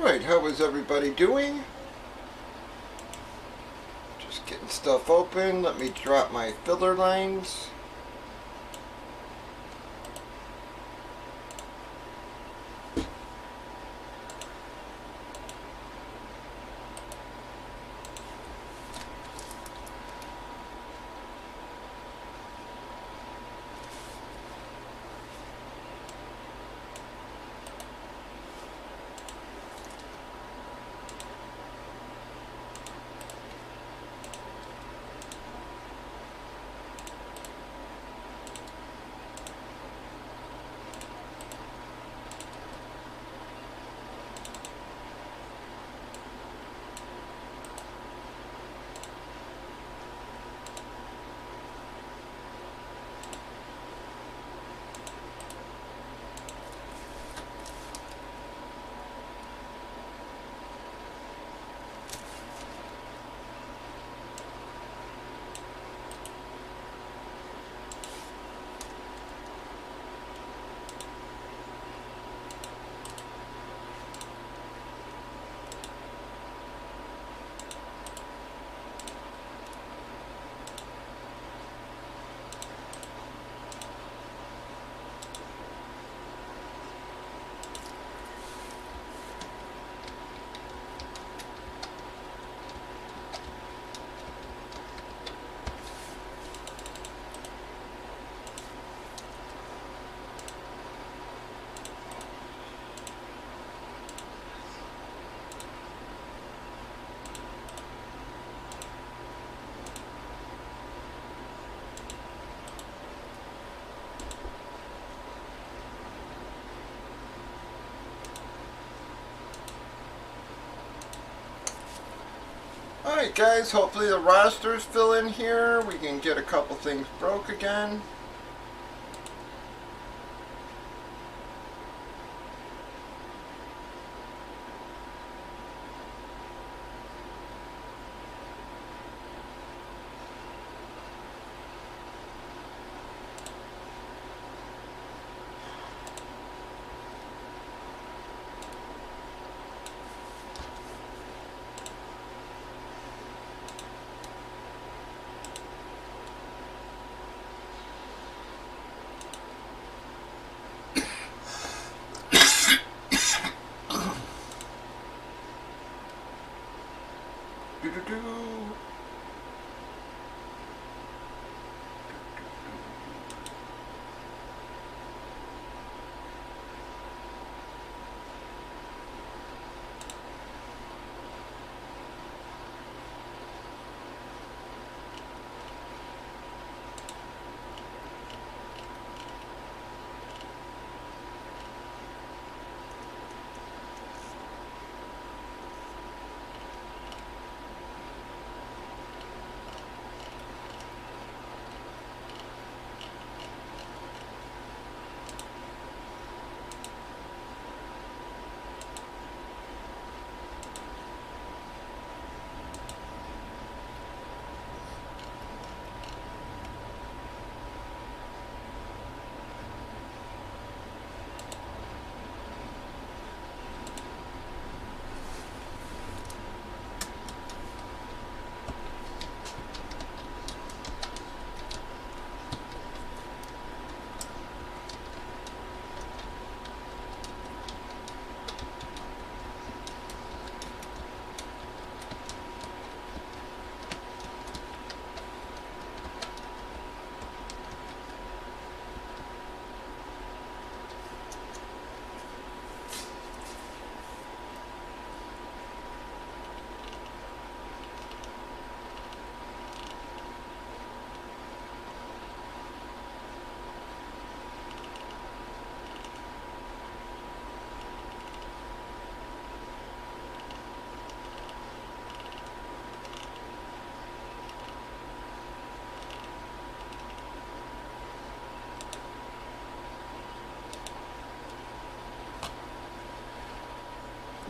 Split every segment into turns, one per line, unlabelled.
Alright, how is everybody doing? Just getting stuff open. Let me drop my filler lines. Alright guys, hopefully the rosters fill in here. We can get a couple things broke again.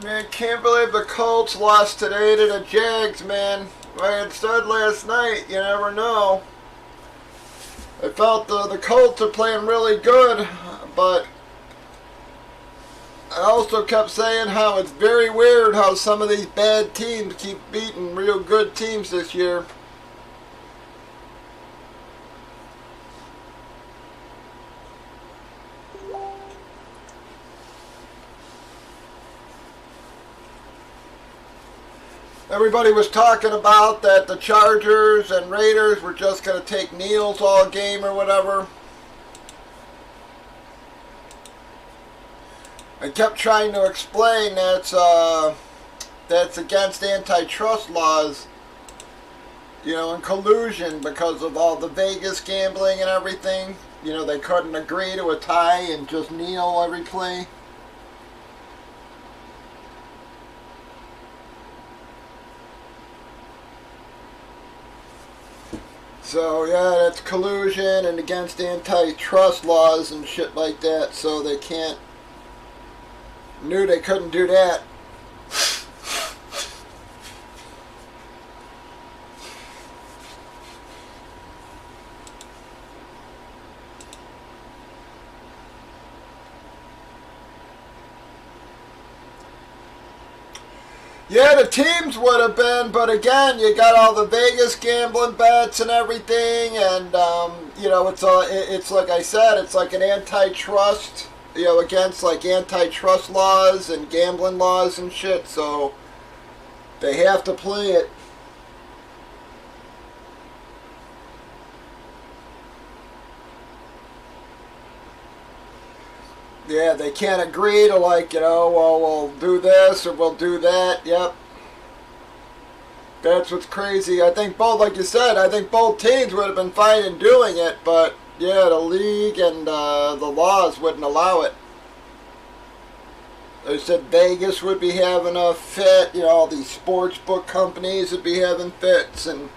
Man, can't believe the Colts lost today to the Jags, man. I had said last night, you never know. I felt the Colts are playing really good, but I also kept saying how it's very weird how some of these bad teams keep beating real good teams this year. Everybody was talking about that the Chargers and Raiders were just going to take kneels all game or whatever. I kept trying to explain that's against antitrust laws, you know, and collusion because of all the Vegas gambling and everything. You know, they couldn't agree to a tie and just kneel every play. So yeah, that's collusion and against antitrust laws and shit like that, so they knew they couldn't do that. Yeah, the teams would have been, but again, you got all the Vegas gambling bets and everything, and you know, it's like I said, it's like an antitrust, you know, against like antitrust laws and gambling laws and shit. So they have to play it. Yeah, they can't agree to, like, you know, well, we'll do this or we'll do that. Yep. That's what's crazy. I think both, like you said, I think both teams would have been fine in doing it, but yeah, the league and the laws wouldn't allow it. They said Vegas would be having a fit, you know, all these sports book companies would be having fits, and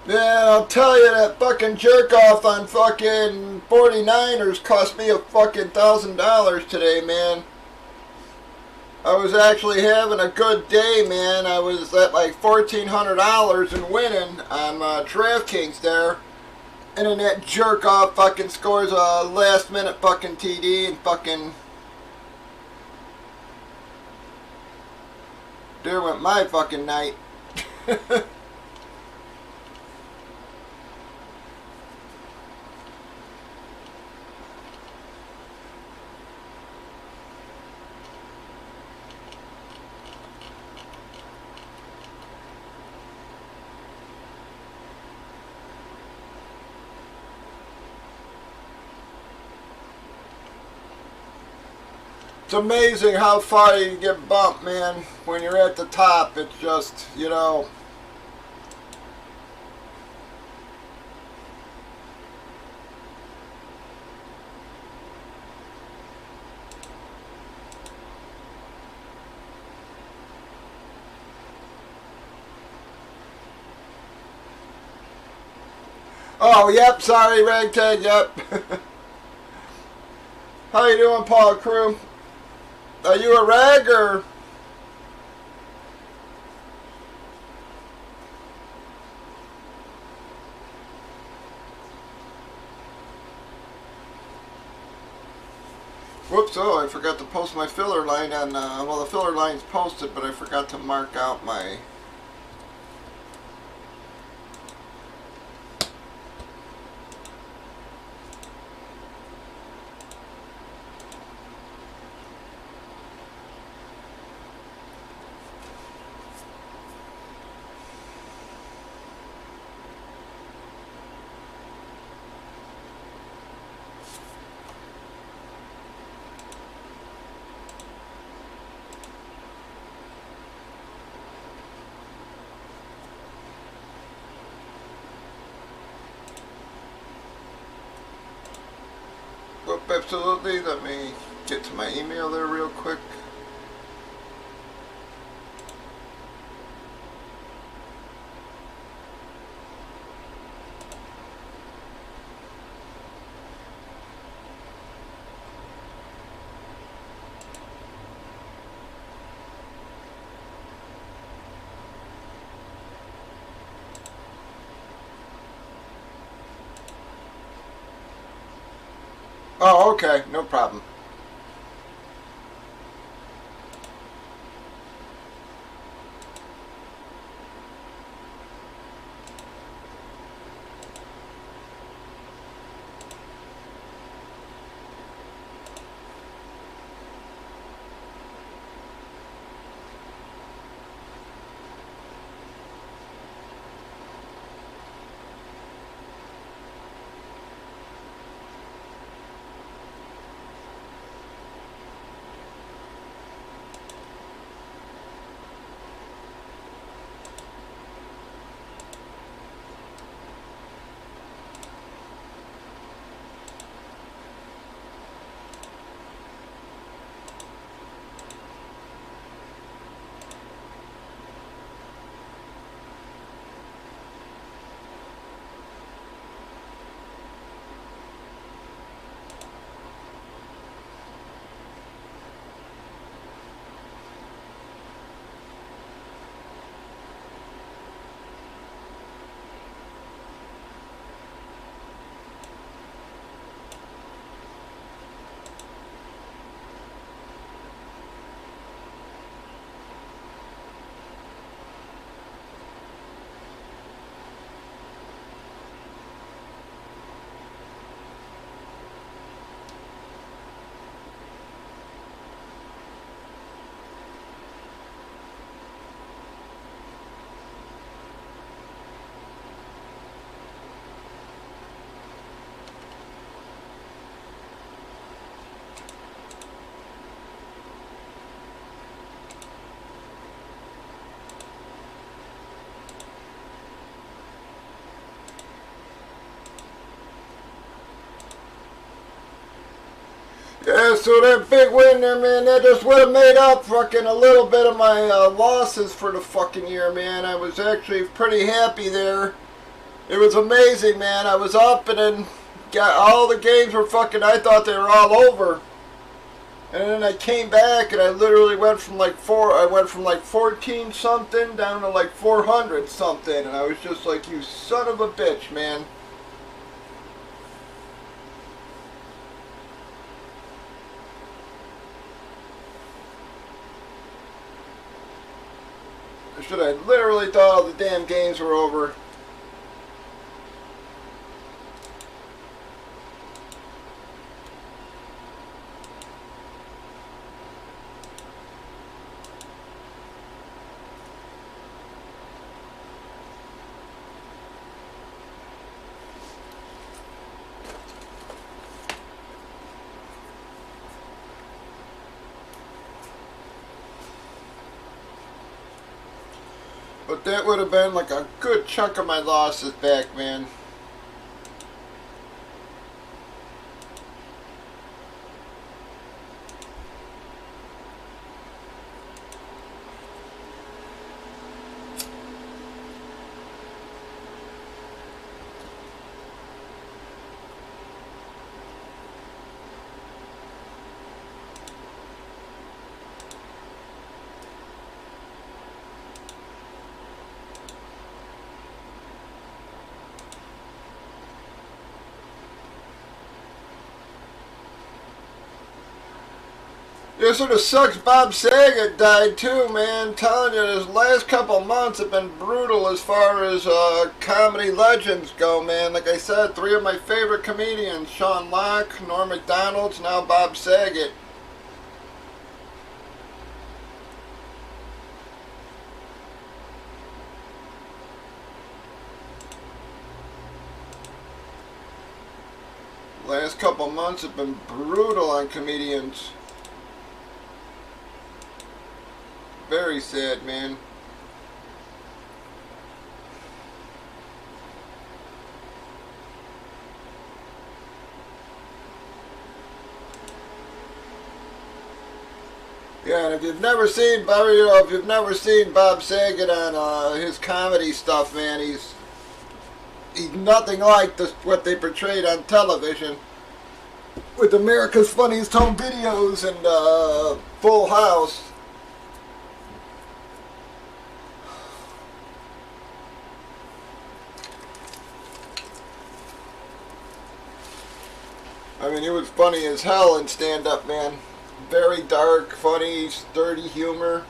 yeah, I'll tell you, that fucking jerk off on fucking 49ers cost me a fucking $1,000 today, man. I was actually having a good day, man. I was at like $1,400 and winning on DraftKings there. And then that jerk off fucking scores a last minute fucking TD and fucking... there went my fucking night. It's amazing how far you can get bumped, man. When you're at the top, it's just, you know... Oh, yep, sorry, Ragtag, yep. How you doing, Paul Crew? Are you a rag or... Whoops, oh, I forgot to post my filler line on, well, the filler line's posted, but I forgot to mark out my... Yep, absolutely. Let me get to my email there real quick. Oh, okay, no problem. Yeah, so that big win there, man, that just would have made up fucking a little bit of my losses for the fucking year, man. I was actually pretty happy there. It was amazing, man. I was up and then got all the games were fucking, I thought they were all over. And then I came back and I literally went from like 14 something down to like 400 something. And I was just like, you son of a bitch, man. Should I literally thought all the damn games were over. But that would have been like a good chunk of my losses back, man. Yeah, sort of sucks Bob Saget died too, man. I'm telling you, his last couple months have been brutal as far as comedy legends go, man. Like I said, 3 of my favorite comedians, Sean Locke, Norm Macdonald's, now Bob Saget. Last couple months have been brutal on comedians. Very sad, man. Yeah, and if you've never seen Bob, you know, if you've never seen Bob Saget on his comedy stuff, man, he's nothing like what they portrayed on television with America's Funniest Home Videos and Full House. I mean, he was funny as hell in stand-up, man. Very dark, funny, dirty humor.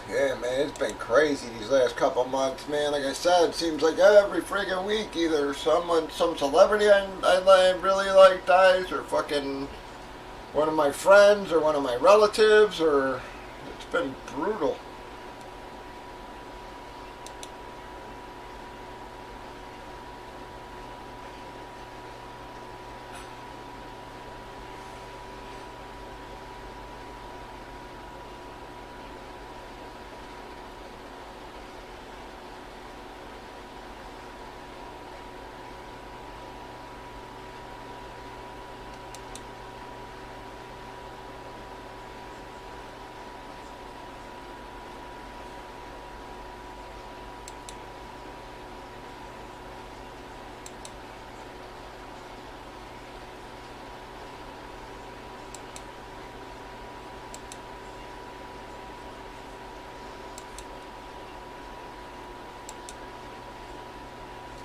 Yeah, man, it's been crazy these last couple months, man. Like I said, it seems like every friggin' week either some celebrity I really like dies, or fucking one of my friends, or one of my relatives, or it's been brutal.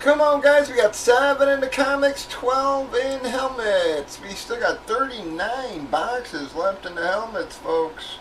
Come on, guys, we got 7 in the comics, 12 in helmets. We still got 39 boxes left in the helmets, folks.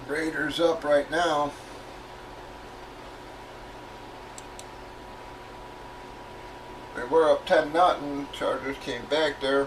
Raiders up right now. They were up 10-0. Chargers came back there.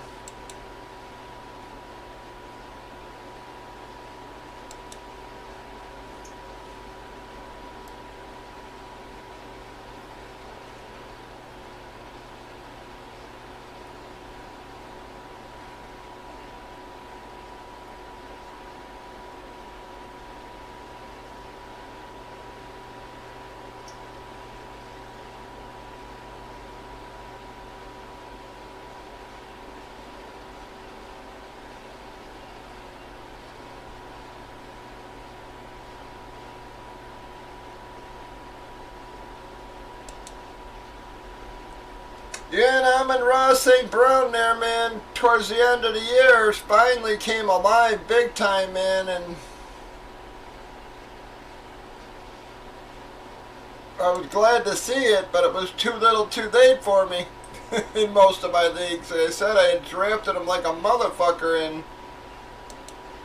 Yeah, and Amon-Ra St. Brown there, man, towards the end of the year, finally came alive big time, man, and I was glad to see it, but it was too little too late for me in most of my leagues. Like I said, I had drafted him like a motherfucker in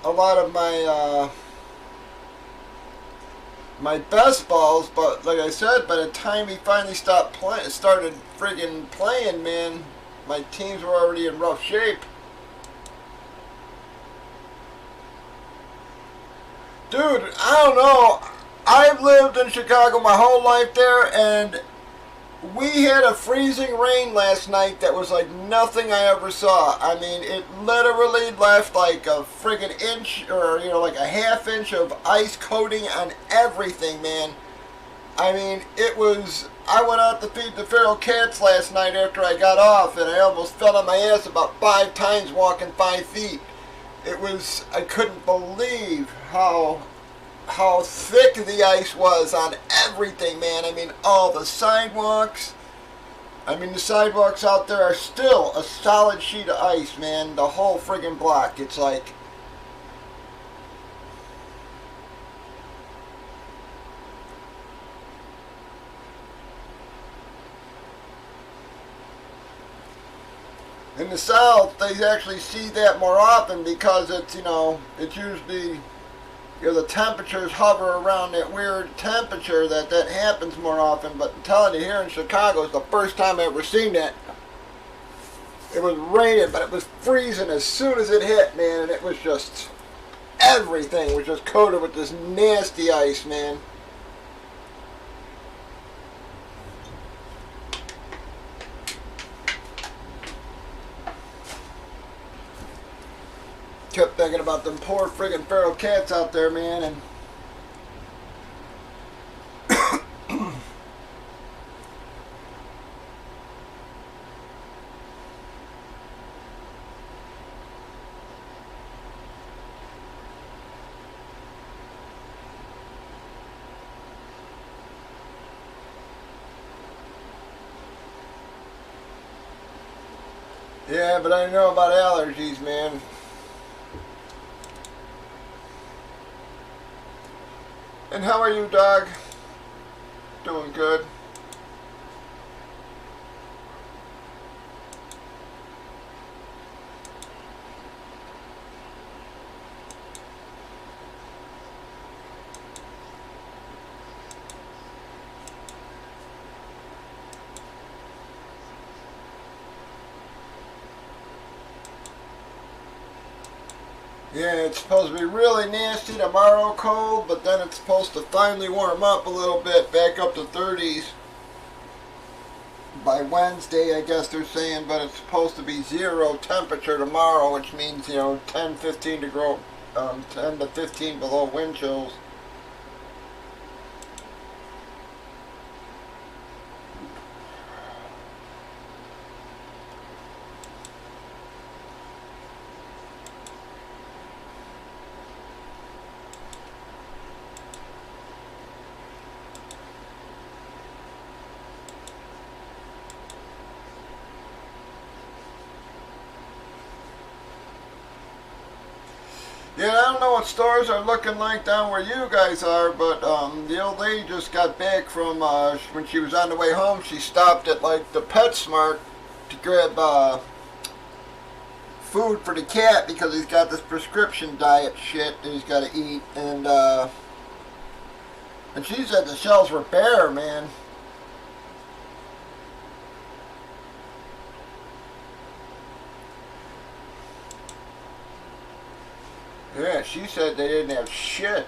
a lot of my my best balls, but like I said, by the time he finally started friggin' playing, man, my teams were already in rough shape. Dude, I don't know. I've lived in Chicago my whole life there, and we had a freezing rain last night that was like nothing I ever saw. I mean, it literally left like a friggin' inch, or, you know, like a half inch of ice coating on everything, man. I mean, I went out to feed the feral cats last night after I got off, and I almost fell on my ass about 5 times walking 5 feet. I couldn't believe how thick the ice was on everything, man. I mean, all the sidewalks. I mean, the sidewalks out there are still a solid sheet of ice, man. The whole friggin' block. It's like... In the South, they actually see that more often because it's, it's usually, the temperatures hover around that weird temperature that happens more often. But I'm telling you, here in Chicago, it's the first time I've ever seen that. It was raining, but it was freezing as soon as it hit, man, and it was just, everything was just coated with this nasty ice, man. Kept thinking about them poor friggin' feral cats out there, man, and yeah, but I know about allergies, man. And how are you, dog? Doing good. Yeah, it's supposed to be really nasty tomorrow, cold, but then it's supposed to finally warm up a little bit, back up to 30s by Wednesday, I guess they're saying, but it's supposed to be 0 temperature tomorrow, which means, 10 to 15 below wind chills. Yeah, I don't know what stores are looking like down where you guys are, but the old lady just got back from, when she was on the way home, she stopped at, like, the PetSmart to grab food for the cat because he's got this prescription diet shit that he's got to eat, and she said the shelves were bare, man. Yeah, she said they didn't have shit.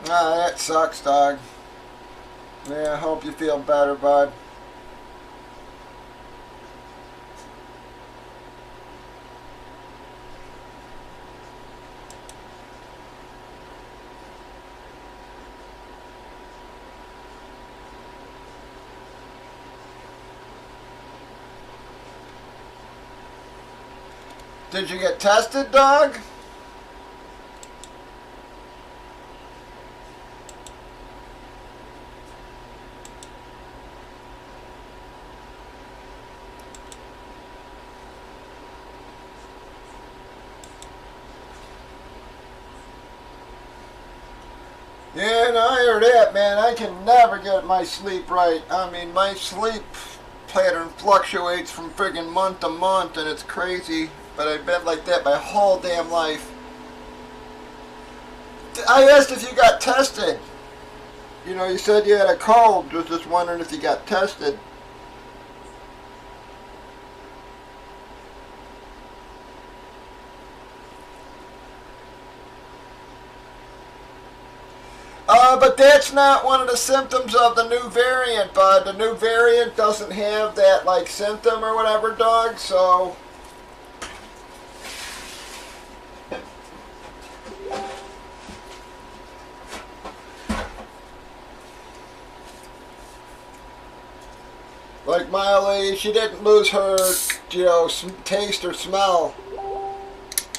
Ah, that sucks, dog. Yeah, I hope you feel better, bud. Did you get tested, dog? Yeah, no, I heard that, man. I can never get my sleep right. I mean, my sleep pattern fluctuates from friggin' month to month, and it's crazy. But I've been like that my whole damn life. I asked if you got tested. You said you had a cold. Was just wondering if you got tested. But that's not one of the symptoms of the new variant, bud. The new variant doesn't have that, like, symptom or whatever, dog, so... Like Miley, she didn't lose her, you know, taste or smell.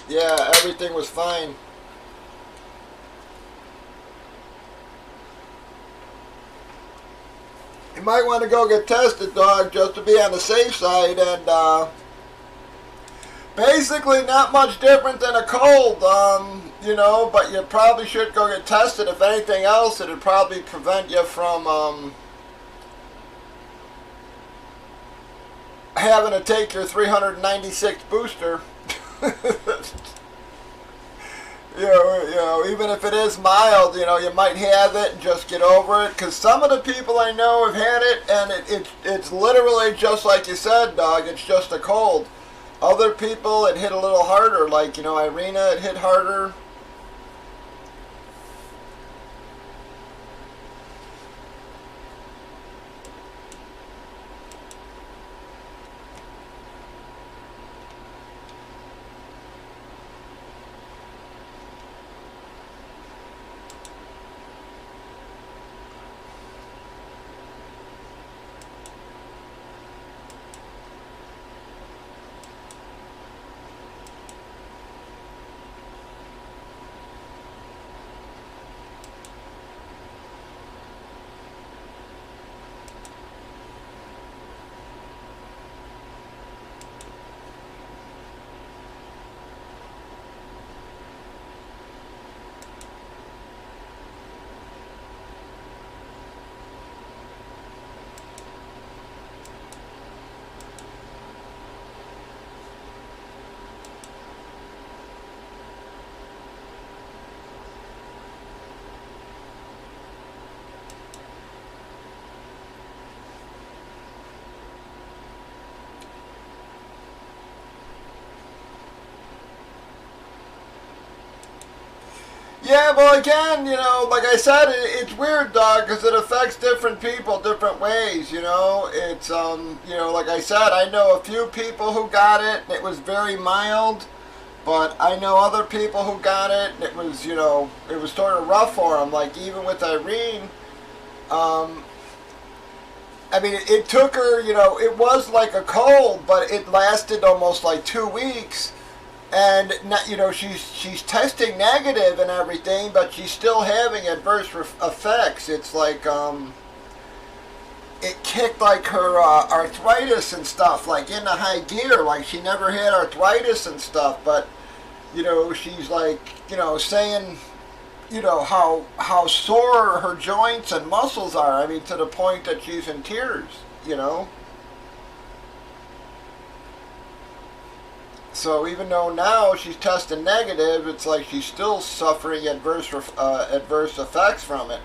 Yeah, everything was fine. You might want to go get tested, dog, just to be on the safe side. And basically, not much different than a cold, you know. But you probably should go get tested. If anything else, it'd probably prevent you from having to take your 396 booster. You know, even if it is mild, you know, you might have it and just get over it. Because some of the people I know have had it, and it's literally just like you said, dog. It's just a cold. Other people, it hit a little harder. Like, you know, Irina, it hit harder. Yeah, well, again, you know, like I said, it's weird, dog, because it affects different people different ways, you know. It's, you know, like I said, I know a few people who got it, and it was very mild, but I know other people who got it, and it was, you know, it was sort of rough for them. Like, even with Irene, I mean, it took her, you know, it was like a cold, but it lasted almost like 2 weeks. And you know, she's testing negative and everything, but she's still having adverse effects. It's like it kicked like her arthritis and stuff like into high gear. Like she never had arthritis and stuff, but you know, she's like, you know, saying, you know, how sore her joints and muscles are. I mean, to the point that she's in tears. You know. So even though now she's testing negative, it's like she's still suffering adverse effects from it.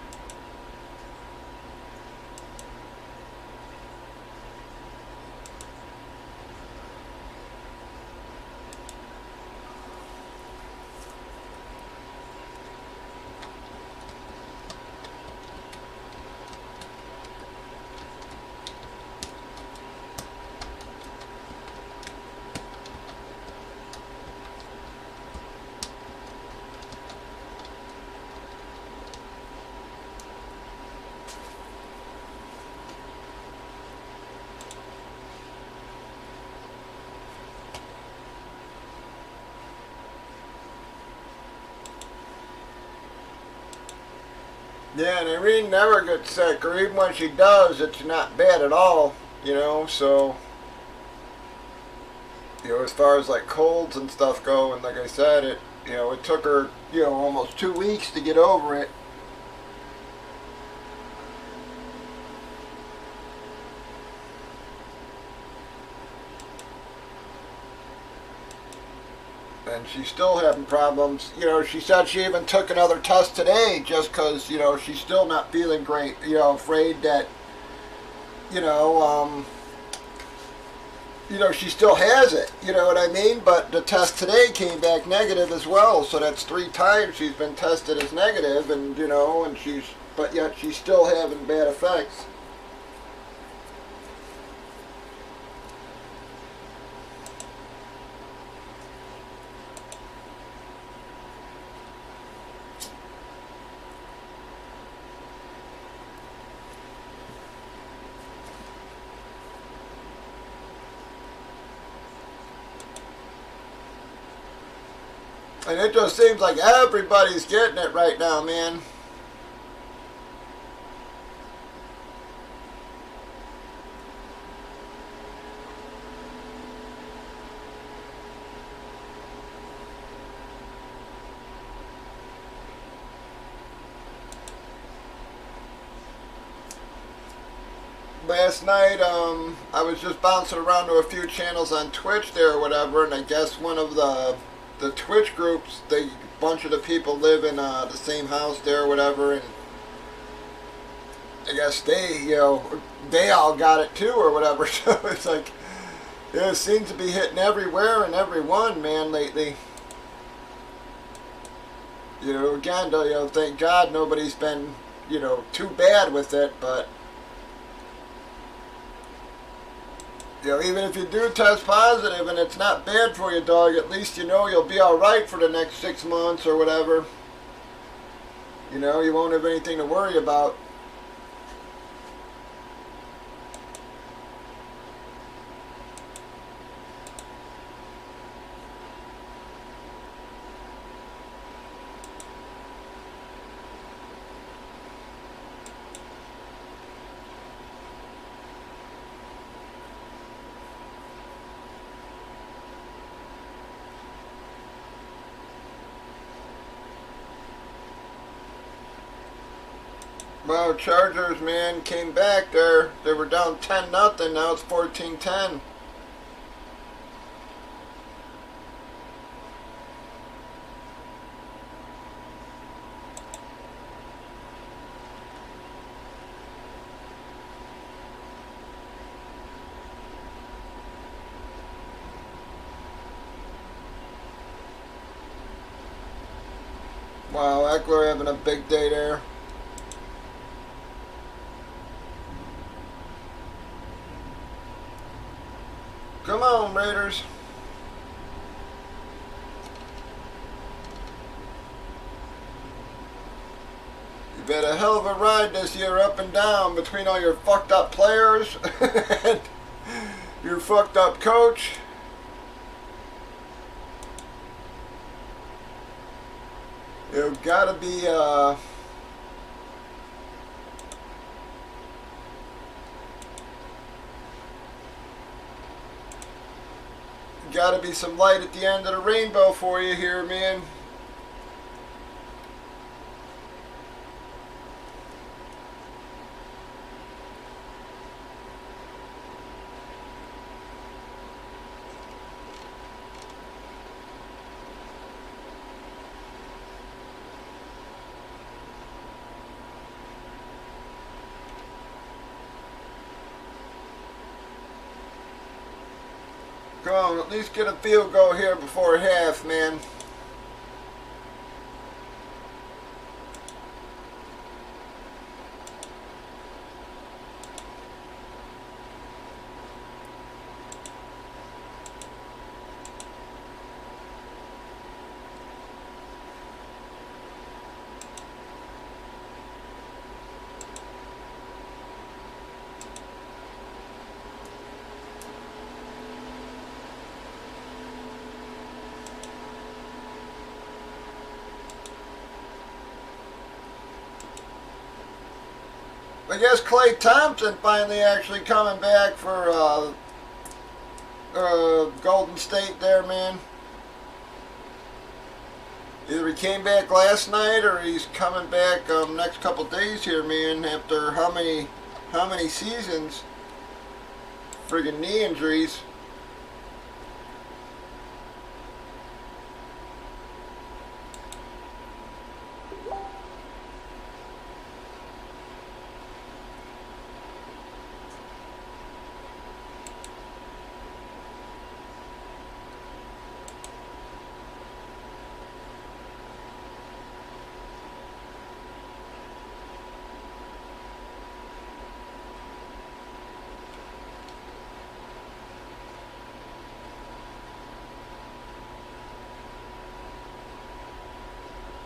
Yeah, and Irene never gets sick, or even when she does, it's not bad at all, you know, so, you know, as far as like colds and stuff go, and like I said, it, you know, it took her, you know, almost 2 weeks to get over it. And she's still having problems. You know, she said she even took another test today just because, you know, she's still not feeling great. You know, afraid that, you know, she still has it. You know what I mean? But the test today came back negative as well. So that's 3 times she's been tested as negative, and, you know, and but yet she's still having bad effects. And it just seems like everybody's getting it right now, man. Last night, I was just bouncing around to a few channels on Twitch there or whatever, and I guess one of the Twitch groups, a bunch of the people live in the same house there or whatever, and I guess they all got it too or whatever. So it's like, it seems to be hitting everywhere and everyone, man, lately. Again, thank God nobody's been, too bad with it, but even if you do test positive and it's not bad for you, dog, at least you'll be alright for the next 6 months or whatever. You won't have anything to worry about. Well, Chargers, man, came back there. They were down 10-0. Now it's 14-10. Wow, Eckler having a big day there. Come on, Raiders. You've had a hell of a ride this year, up and down, between all your fucked up players and your fucked up coach. You've got to be, gotta be some light at the end of the rainbow for you here, man. Come on, at least get a field goal here before half, man. I guess Klay Thompson finally actually coming back for Golden State there, man. Either he came back last night or he's coming back next couple days here, man, after how many seasons? Friggin' knee injuries.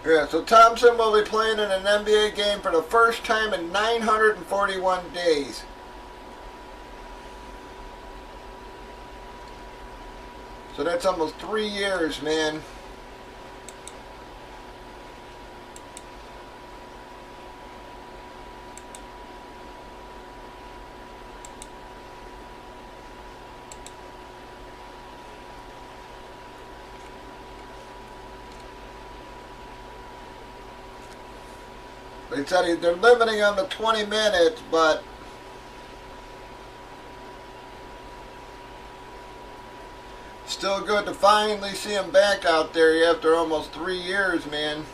Yeah, so Thompson will be playing in an NBA game for the first time in 941 days. So that's almost 3 years, man. They said they're limiting them to 20 minutes, but still good to finally see him back out there after almost 3 years, man.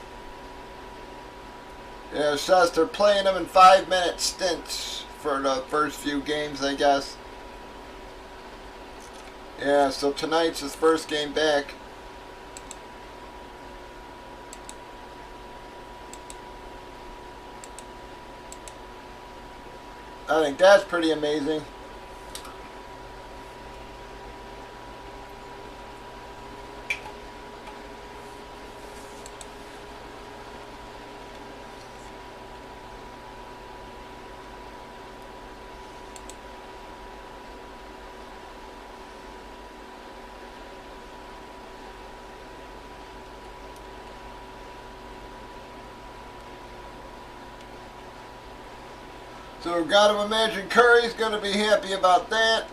Yeah, it says they're playing him in 5-minute stints for the first few games, I guess. Yeah, so tonight's his first game back. I think that's pretty amazing. So gotta imagine Curry's gonna be happy about that.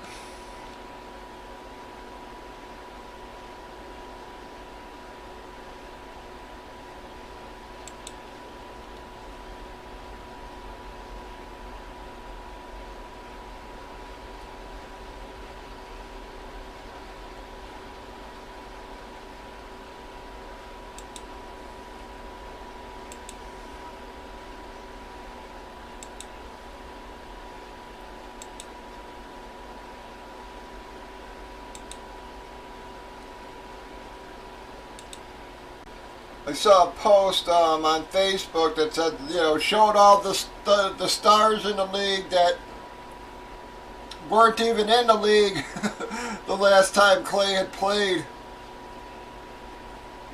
I saw a post on Facebook that said, you know, showed all the stars in the league that weren't even in the league the last time Clay had played.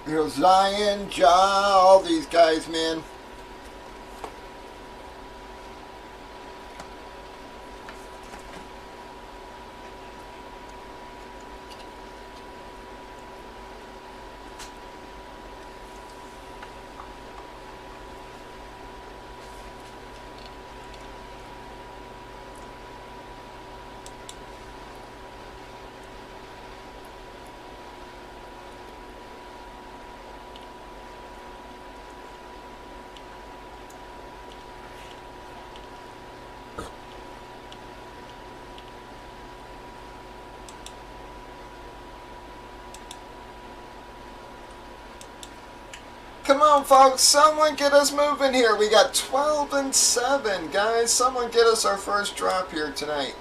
You know, Zion, Ja, all these guys, man. Come on, folks. Someone get us moving here. We got 12 and 7, guys. Someone get us our first drop here tonight.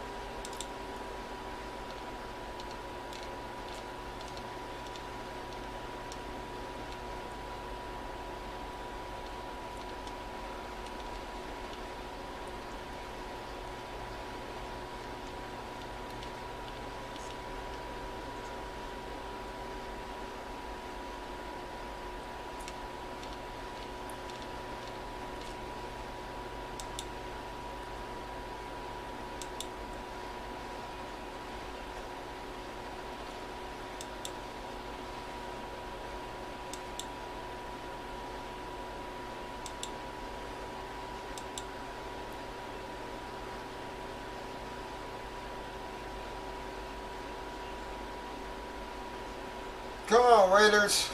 Come on, Raiders.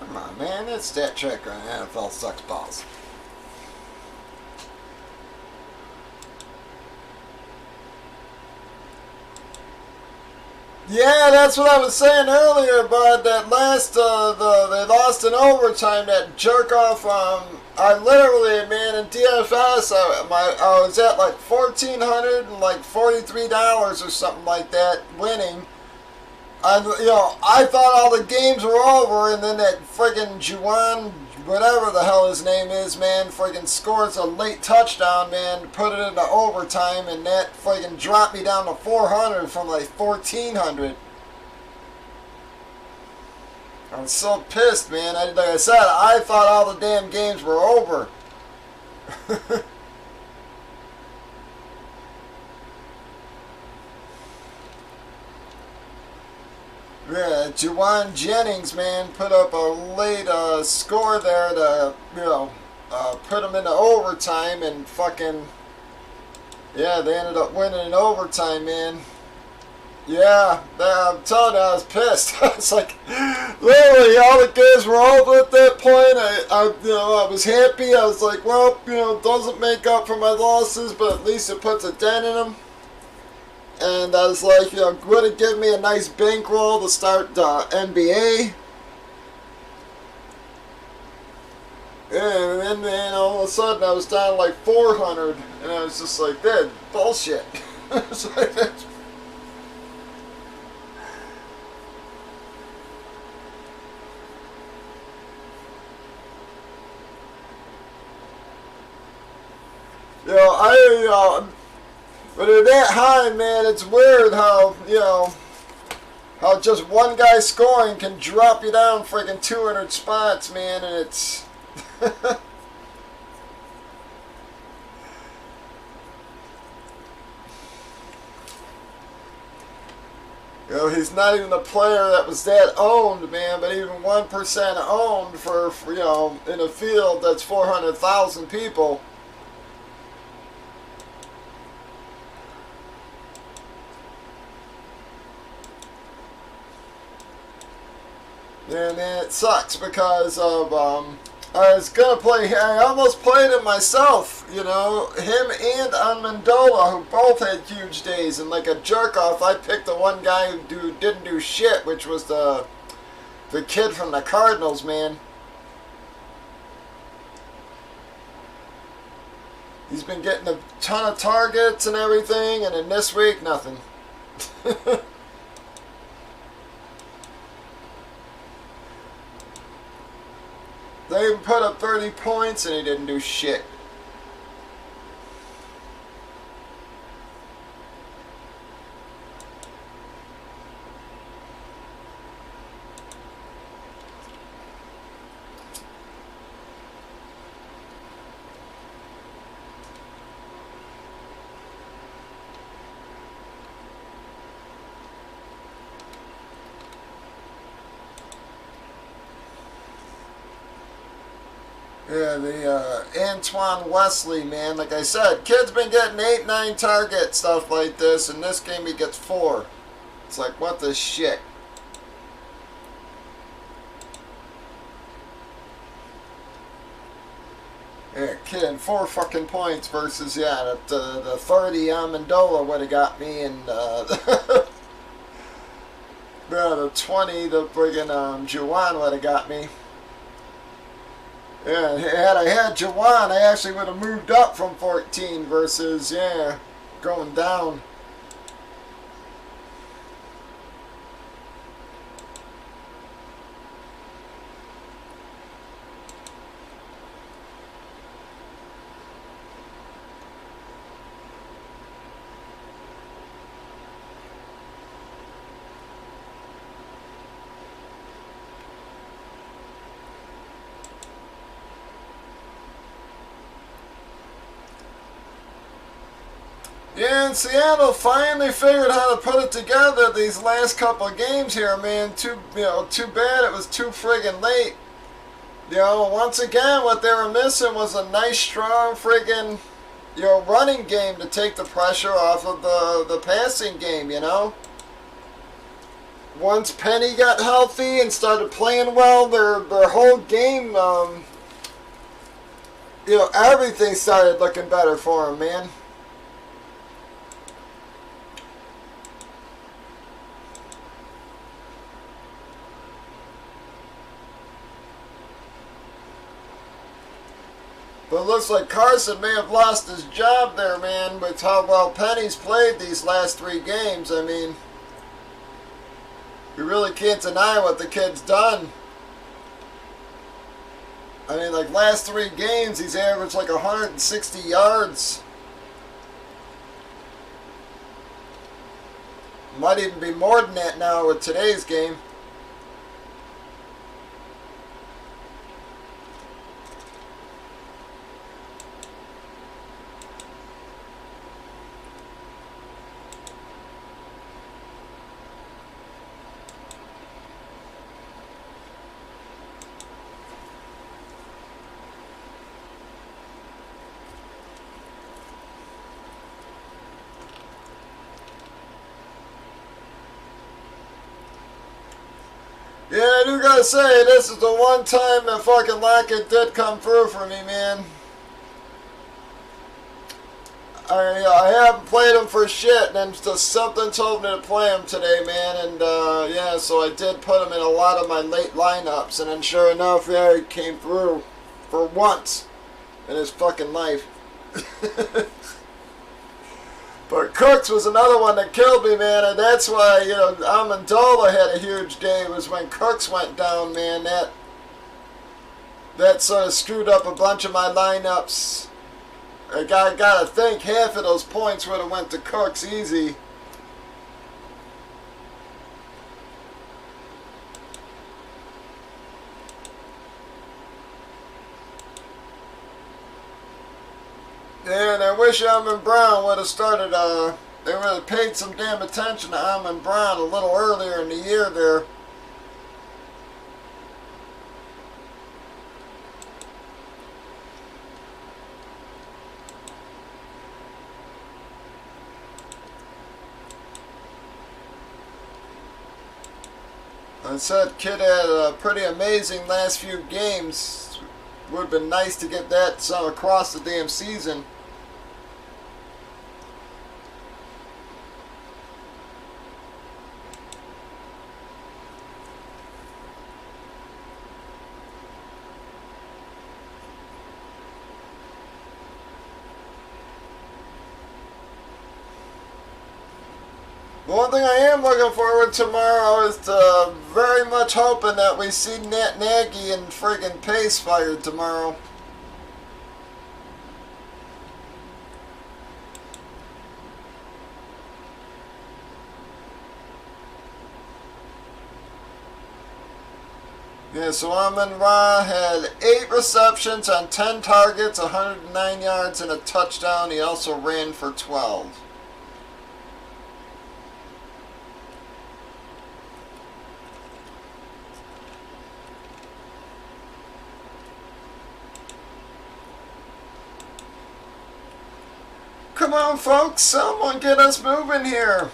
Come on, man. That stat checker on NFL sucks balls. Yeah, that's what I was saying earlier, bud. That last, they lost in overtime. That jerk off. I literally, man, in DFS, I was at like $1,443 or something like that, winning. And, you know, I thought all the games were over, and then that friggin' Juwan whatever the hell his name is, man, friggin' scores a late touchdown, man, put it into overtime, and that friggin' dropped me down to 400 from like 1,400. I'm so pissed, man. Like I said, I thought all the damn games were over. Yeah, Juwan Jennings, man, put up a late score there to, put them into overtime, and fucking, yeah, they ended up winning in overtime, man. Yeah, I'm telling you, I was pissed. It's like, literally, all the games were over at that point. I was happy. I was like, well, doesn't make up for my losses, but at least it puts a dent in them. And I was like, would it give me a nice bankroll to start the NBA? And then all of a sudden I was down like 400, and I was just like, that bullshit. It's like, that's but at that high, man, it's weird how, how just one guy scoring can drop you down freaking 200 spots, man, and it's... he's not even a player that was that owned, man, but even 1% owned for in a field that's 400,000 people. Yeah, man, it sucks because of, I was going to play, I almost played him myself, him and Amendola, who both had huge days, and like a jerk-off, I picked the one guy who didn't do shit, which was the kid from the Cardinals, man. He's been getting a ton of targets and everything, and then this week, nothing. They even put up 30 points and he didn't do shit. Yeah, the Antoine Wesley, man, like I said, kid's been getting 8, 9 targets, stuff like this, and this game he gets 4. It's like, what the shit? Yeah, kid, 4 fucking points versus, yeah, the 30 Amendola would have got me, and yeah, the 20 the friggin' Juwan would have got me. Yeah, had I had Juwan, I actually would have moved up from 14 versus, yeah, going down. Yeah, and Seattle finally figured how to put it together these last couple of games here, man. Too bad it was too friggin' late. Once again, what they were missing was a nice, strong friggin', running game to take the pressure off of the passing game, Once Penny got healthy and started playing well, their whole game, everything started looking better for him, man. But it looks like Carson may have lost his job there, man, with how well Penny's played these last 3 games. I mean, you really can't deny what the kid's done. I mean, like last 3 games, he's averaged like 160 yards. Might even be more than that now with today's game. Yeah, I do gotta say, this is the one time that fucking Lockett did come through for me, man. I haven't played him for shit, and then just something told me to play him today, man. And yeah, so I did put him in a lot of my late lineups, and then sure enough, yeah, he came through for once in his fucking life. But Cooks was another one that killed me, man, and that's why, you know, Amendola had a huge day. It was when Cooks went down, man. That sort of screwed up a bunch of my lineups. I gotta think half of those points would have went to Cooks easy. Yeah, and I wish Amon Brown would have started, they would have paid some damn attention to Amon Brown a little earlier in the year there. I said kid had a pretty amazing last few games. Would have been nice to get that some across the damn season. The one thing I am looking forward to tomorrow is very much hoping that we see Nat Nagy and friggin' Pace fired tomorrow. Yeah, so Amon-Ra had 8 receptions on 10 targets, 109 yards, and a touchdown. He also ran for 12. Come on, folks, someone get us moving here.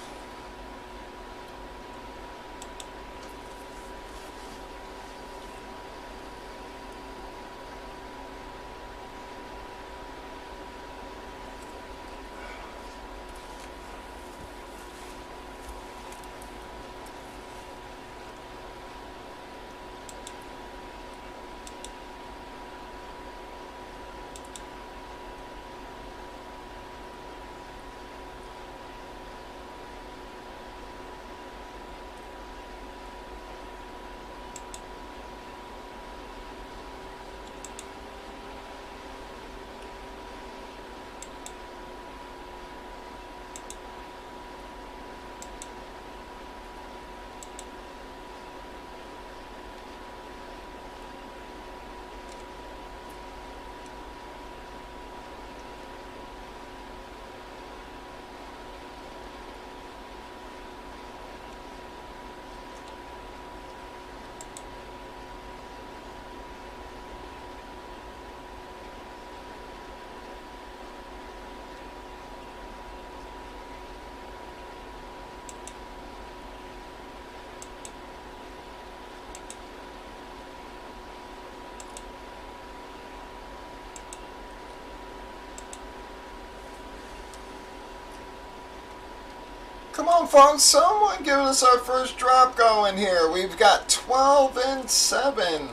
Come on, folks, someone giving us our first drop going here. We've got 12 and 7.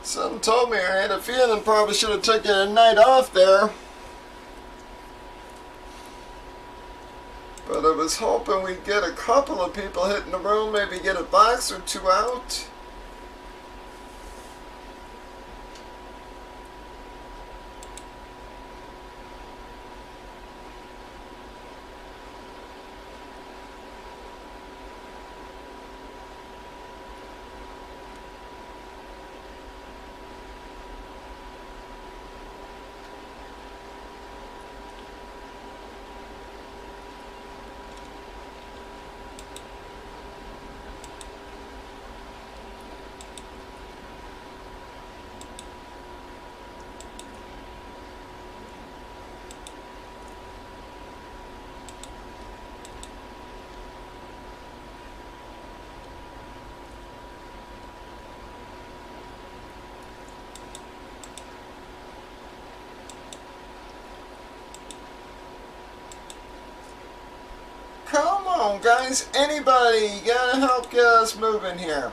Something told me I had a feeling probably should have taken a night off there. But I was hoping we'd get a couple of people hitting the room, maybe get a box or two out. on, guys. Anybody gotta help get us moving here.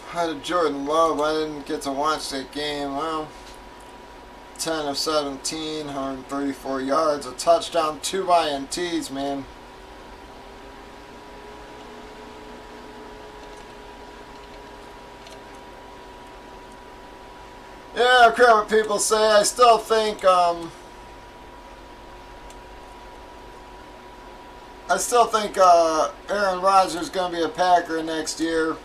How did Jordan Love? I didn't get to watch that game. Well, 10 of 17, 134 yards, a touchdown, 2 INTs, man. Yeah, I don't care what people say. I still think, Aaron Rodgers is going to be a Packer next year.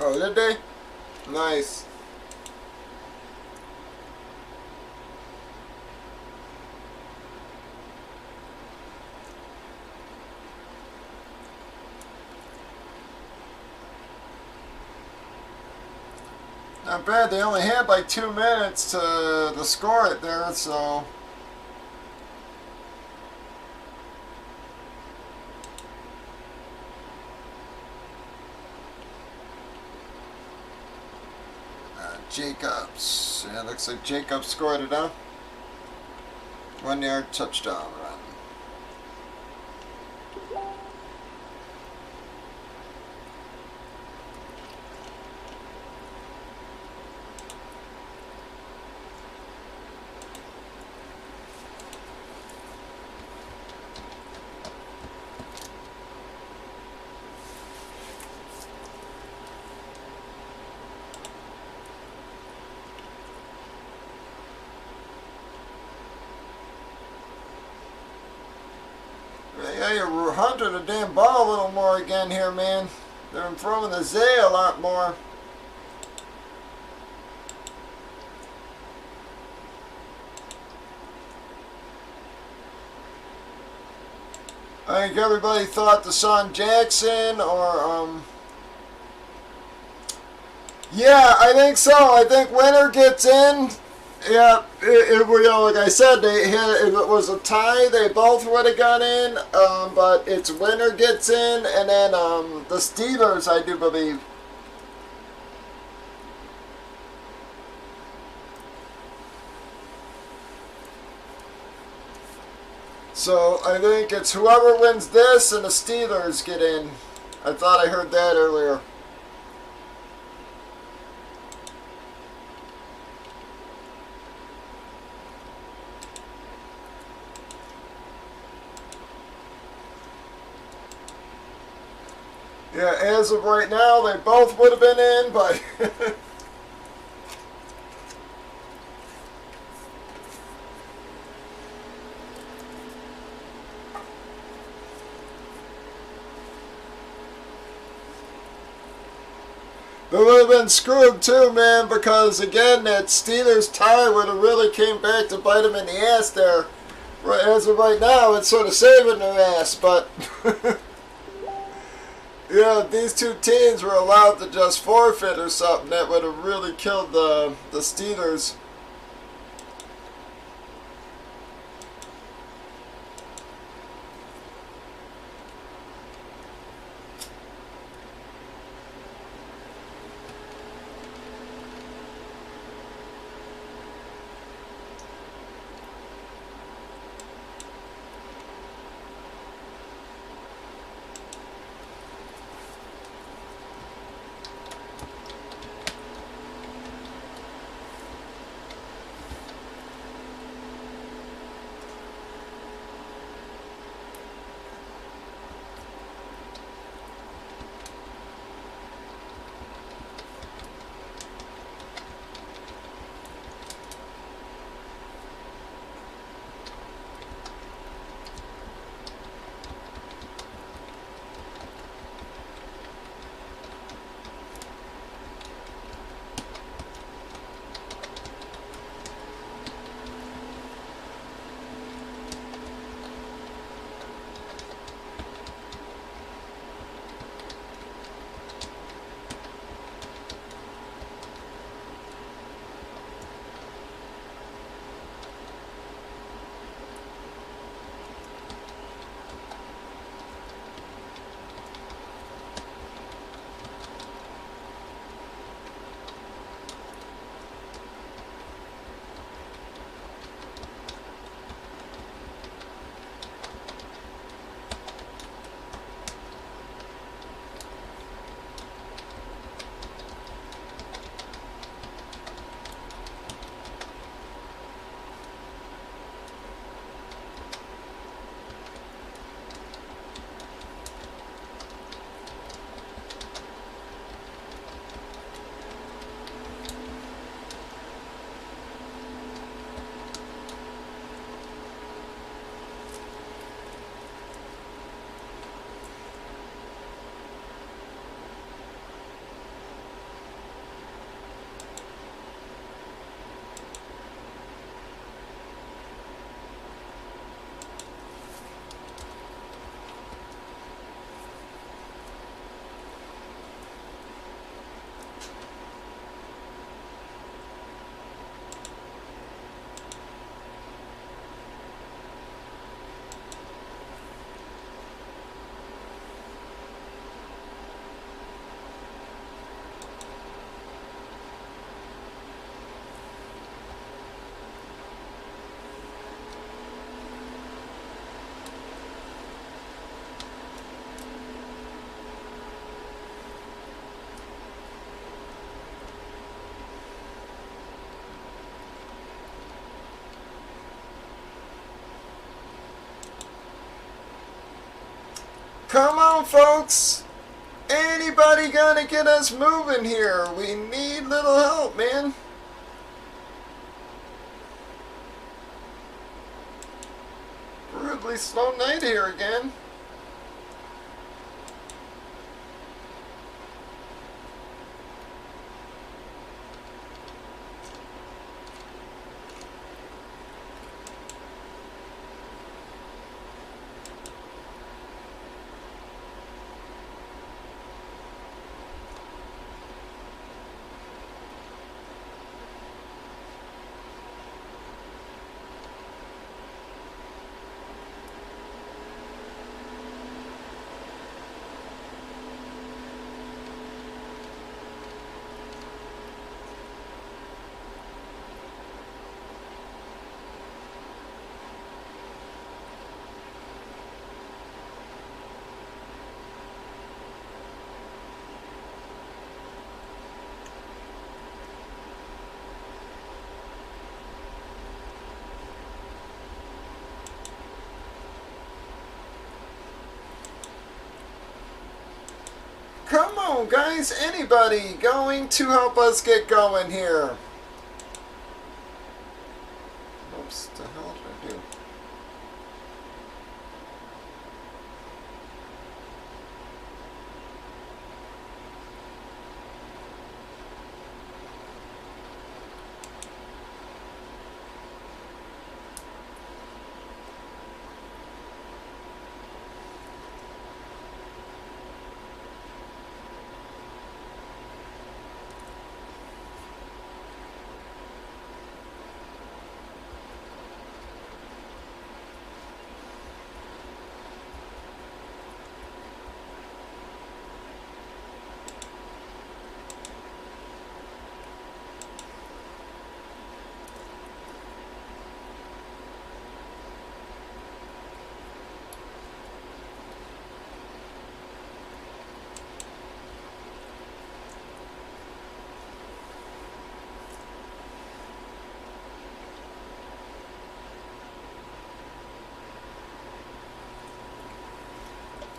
Oh, did they? Nice. Not bad. They only had like 2 minutes to score it there, so. Jacobs. Yeah, looks like Jacobs scored it, huh? 1-yard touchdown run. Yeah, you're hunting the damn ball a little more again here, man. They're throwing the Zay a lot more. I think everybody thought Deshaun Jackson or, yeah, I think so. I think winner gets in. Yeah, you know, like I said, if it was a tie, they both would have got in. But it's winner gets in, and then the Steelers, I do believe. So I think it's whoever wins this and the Steelers get in. I thought I heard that earlier. Yeah, as of right now, they both would have been in, but... They would have been screwed too, man, because again, that Steelers tie would have really came back to bite them in the ass there. As of right now, it's sort of saving their ass, but... Yeah, if these two teams were allowed to just forfeit or something, that would have really killed the Steelers. Come on, folks! Anybody gonna get us moving here? We need little help, man. Brutally slow night here again. come on, guys. Anybody going to help us get going here? Oops, the hell did I do?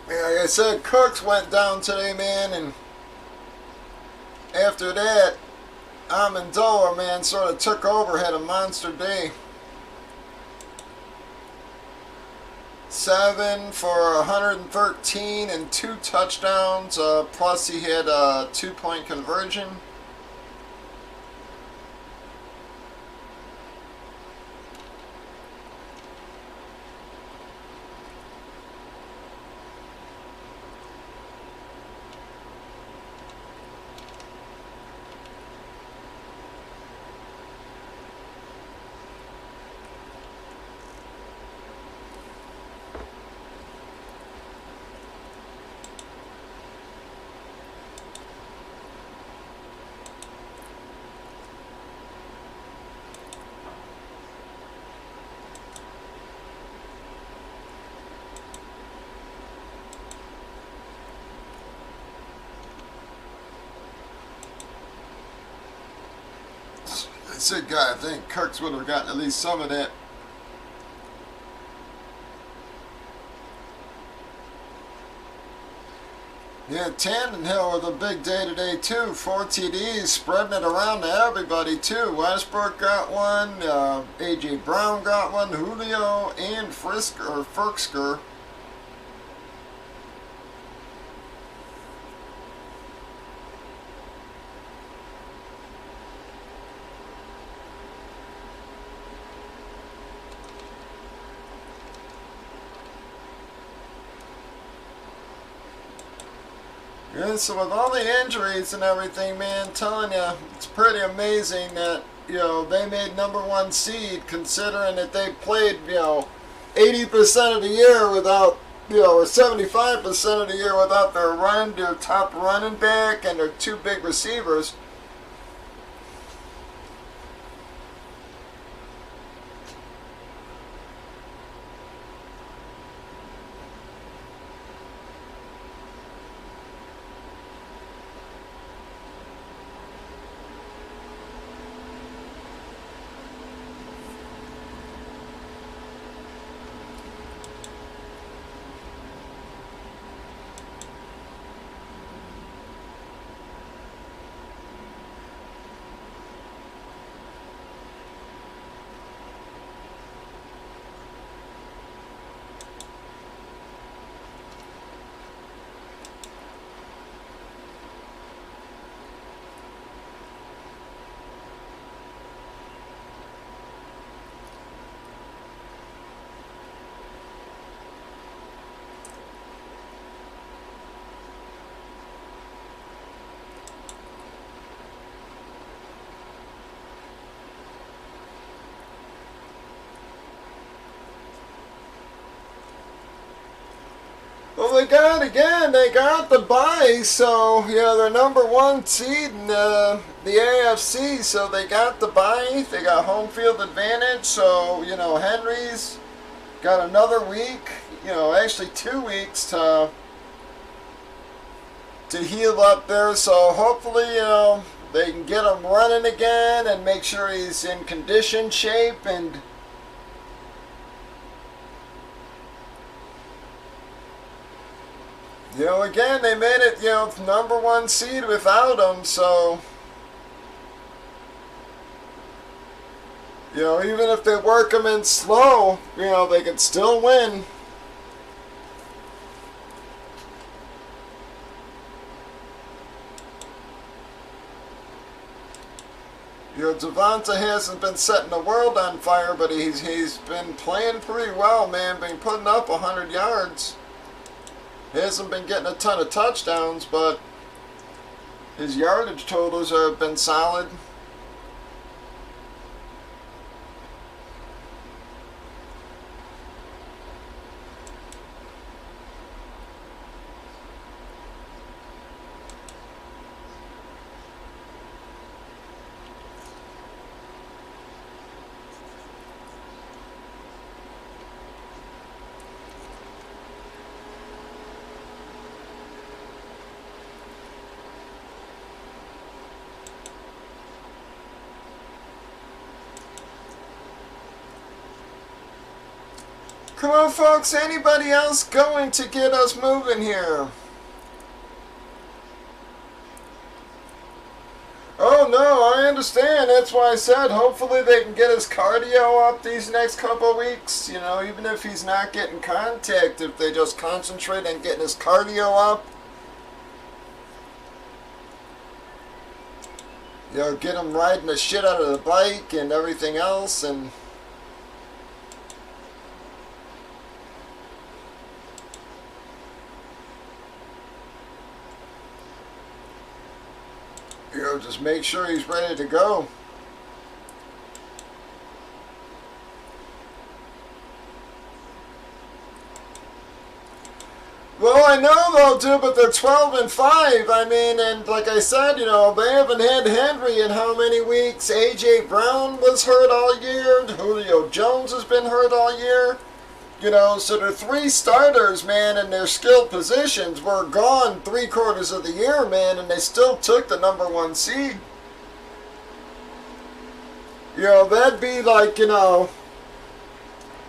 Yeah, like I said, Cooks went down today, man, and after that, Amendola, man, sort of took over, had a monster day. 7 for 113 and 2 touchdowns, plus he had a 2-point conversion. I said, God, I think Kirks would have gotten at least some of that. Yeah, Tannenhill with a big day today, too. 4 TDs, spreading it around to everybody, too. Westbrook got one, A.J. Brown got one, Julio and Ferksker. Yeah, so with all the injuries and everything, man, telling you, it's pretty amazing that, you know, they made #1 seed, considering that they played, you know, 80% of the year without, you know, or 75% of the year without their top running back and their 2 big receivers. Well, they got the bye, so, you know, they're #1 seed in the AFC, so they got the bye, they got home field advantage, so, you know, Henry's got another week, you know, actually 2 weeks to heal up there, so hopefully, you know, they can get him running again and make sure he's in condition shape and You know, again, they made it, you know, number one seed without him, so, you know, even if they work them in slow, you know, they can still win. You know, Devonta hasn't been setting the world on fire, but he's been playing pretty well, man. Been putting up 100 yards. He hasn't been getting a ton of touchdowns, but his yardage totals have been solid. Come on, folks. Anybody else going to get us moving here? Oh, no, I understand. That's why I said hopefully they can get his cardio up these next couple of weeks. You know, even if he's not getting contact, if they just concentrate on getting his cardio up. You know, get him riding the shit out of the bike and everything else, and you know, just make sure he's ready to go. Well, I know they'll do, but they're 12-5. I mean, and like I said, you know, they haven't had Henry in how many weeks? A.J. Brown was hurt all year. Julio Jones has been hurt all year. You know, so the three starters, man, in their skilled positions were gone 3/4 of the year, man, and they still took the number one seed. You know, that'd be like, you know,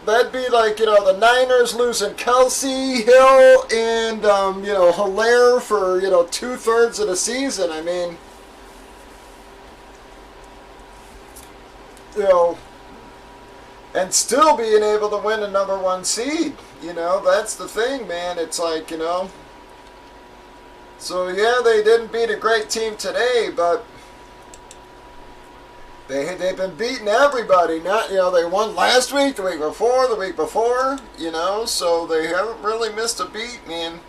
the Niners losing Kelsey, Hill, and, you know, Hilaire for, you know, 2/3 of the season. I mean, you know, and still being able to win the number one seed. You know, that's the thing, man. It's like, you know. So, yeah, they didn't beat a great team today, but they've been beating everybody. Not, you know, they won last week, the week before, you know. So they haven't really missed a beat, man.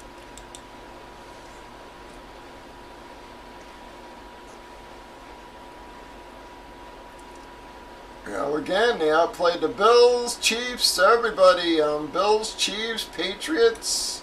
You know, again, they outplayed the Bills, Chiefs, everybody. Bills, Chiefs, Patriots.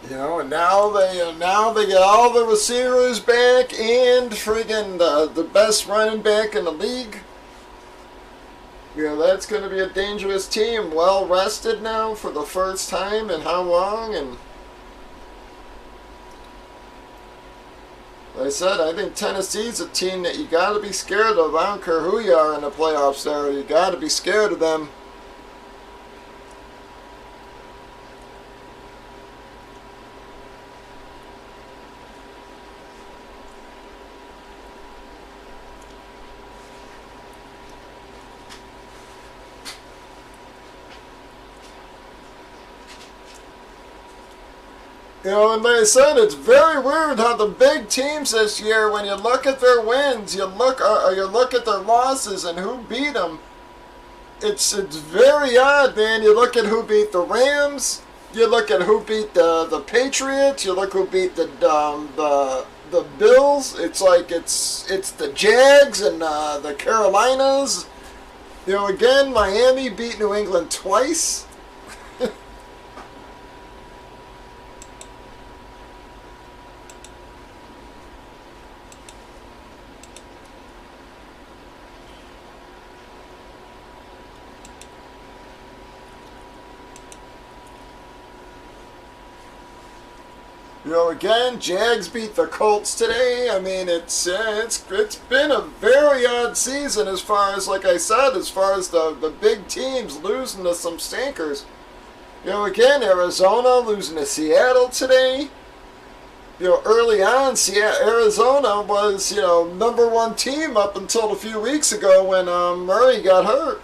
You know, and now they get all the receivers back and friggin' the best running back in the league. You know, that's going to be a dangerous team. Well rested now for the first time in how long? And like I said, I think Tennessee's a team that you got to be scared of. I don't care who you are in the playoffs there. You got to be scared of them. You know, and like I said, it's very weird how the big teams this year, when you look at their wins, you look at their losses and who beat them. It's very odd, man. You look at who beat the Rams, you look at who beat the Patriots, you look who beat the Bills. It's like it's the Jags and the Carolinas. You know, again, Miami beat New England twice. You know, again, Jags beat the Colts today. I mean, it's been a very odd season as far as, like I said, as far as the big teams losing to some stinkers. You know, again, Arizona losing to Seattle today. You know, early on, Arizona was, you know, #1 team up until a few weeks ago when Murray got hurt.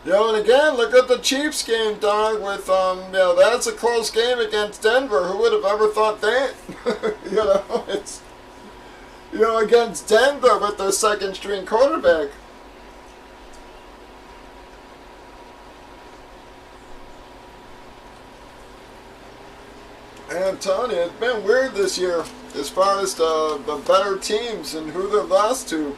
You know, and again, look at the Chiefs game, dog, with, you know, that's a close game against Denver. Who would have ever thought that? You know, it's, you know, against Denver with their second string quarterback. And I'm telling you, it's been weird this year as far as the better teams and who they've lost to.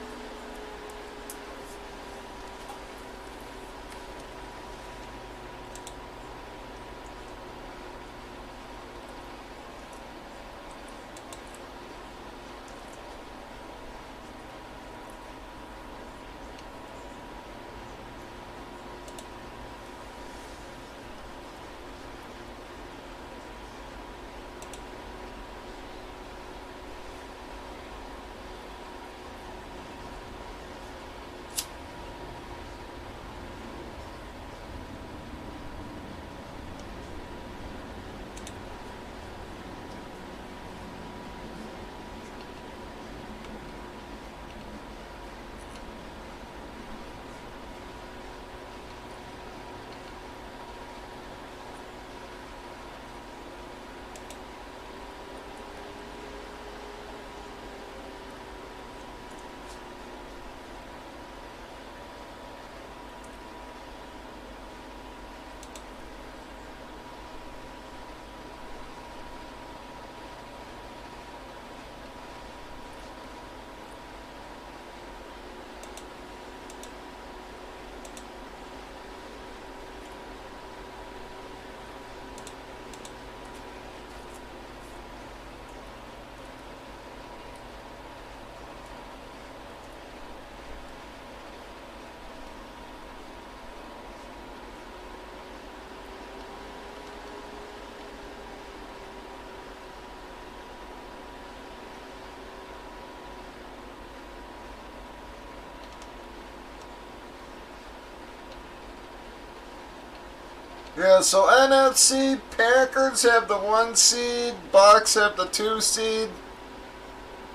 Yeah, so NFC, Packers have the 1 seed, Bucks have the 2 seed.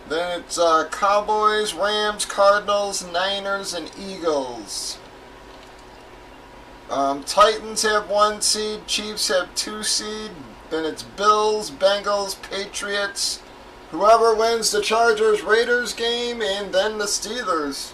Then it's Cowboys, Rams, Cardinals, Niners, and Eagles. Titans have 1 seed, Chiefs have 2 seed. Then it's Bills, Bengals, Patriots. Whoever wins the Chargers-Raiders game, and then the Steelers.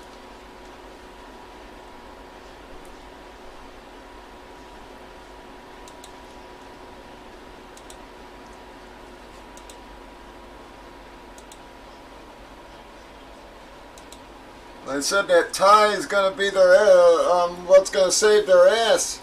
They said that tie is going to be their, what's going to save their ass.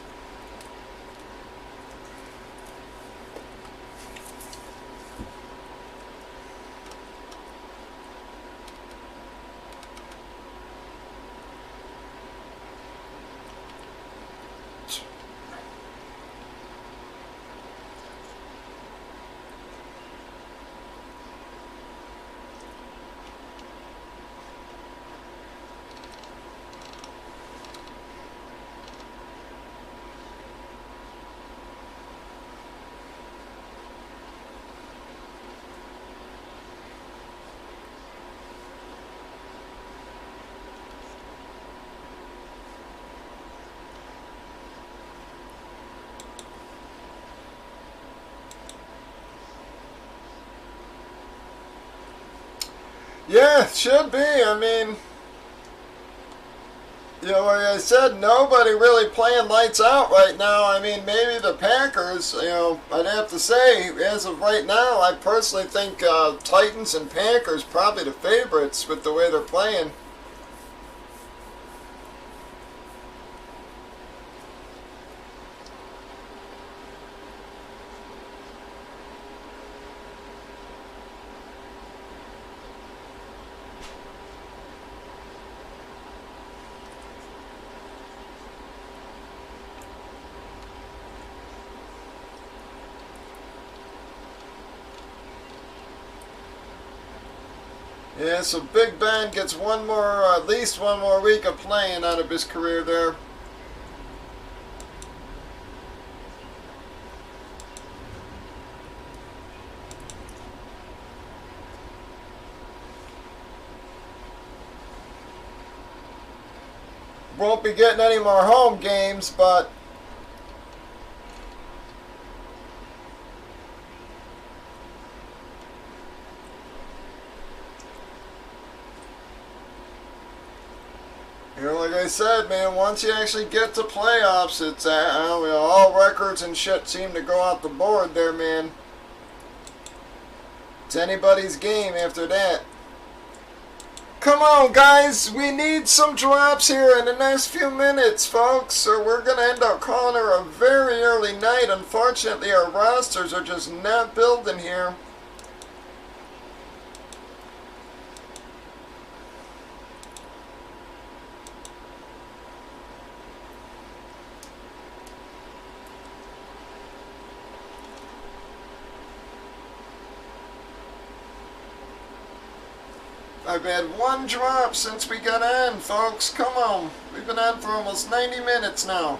Yeah, it should be. I mean, You know, like I said, nobody really playing lights out right now. I mean, maybe the Packers, you know, I'd have to say, as of right now, I personally think Titans and Packers probably the favorites with the way they're playing. Yeah, so Big Ben gets one more, at least one more week of playing out of his career there. Won't be getting any more home games, but you know, like I said, man, once you actually get to playoffs, it's all records and shit seem to go out the board there, man. It's anybody's game after that. Come on, guys, we need some drops here in the next few minutes, folks, or we're going to end up calling her a very early night. Unfortunately, our rosters are just not building here. I've had one drop since we got on, folks. Come on. We've been on for almost 90 minutes now.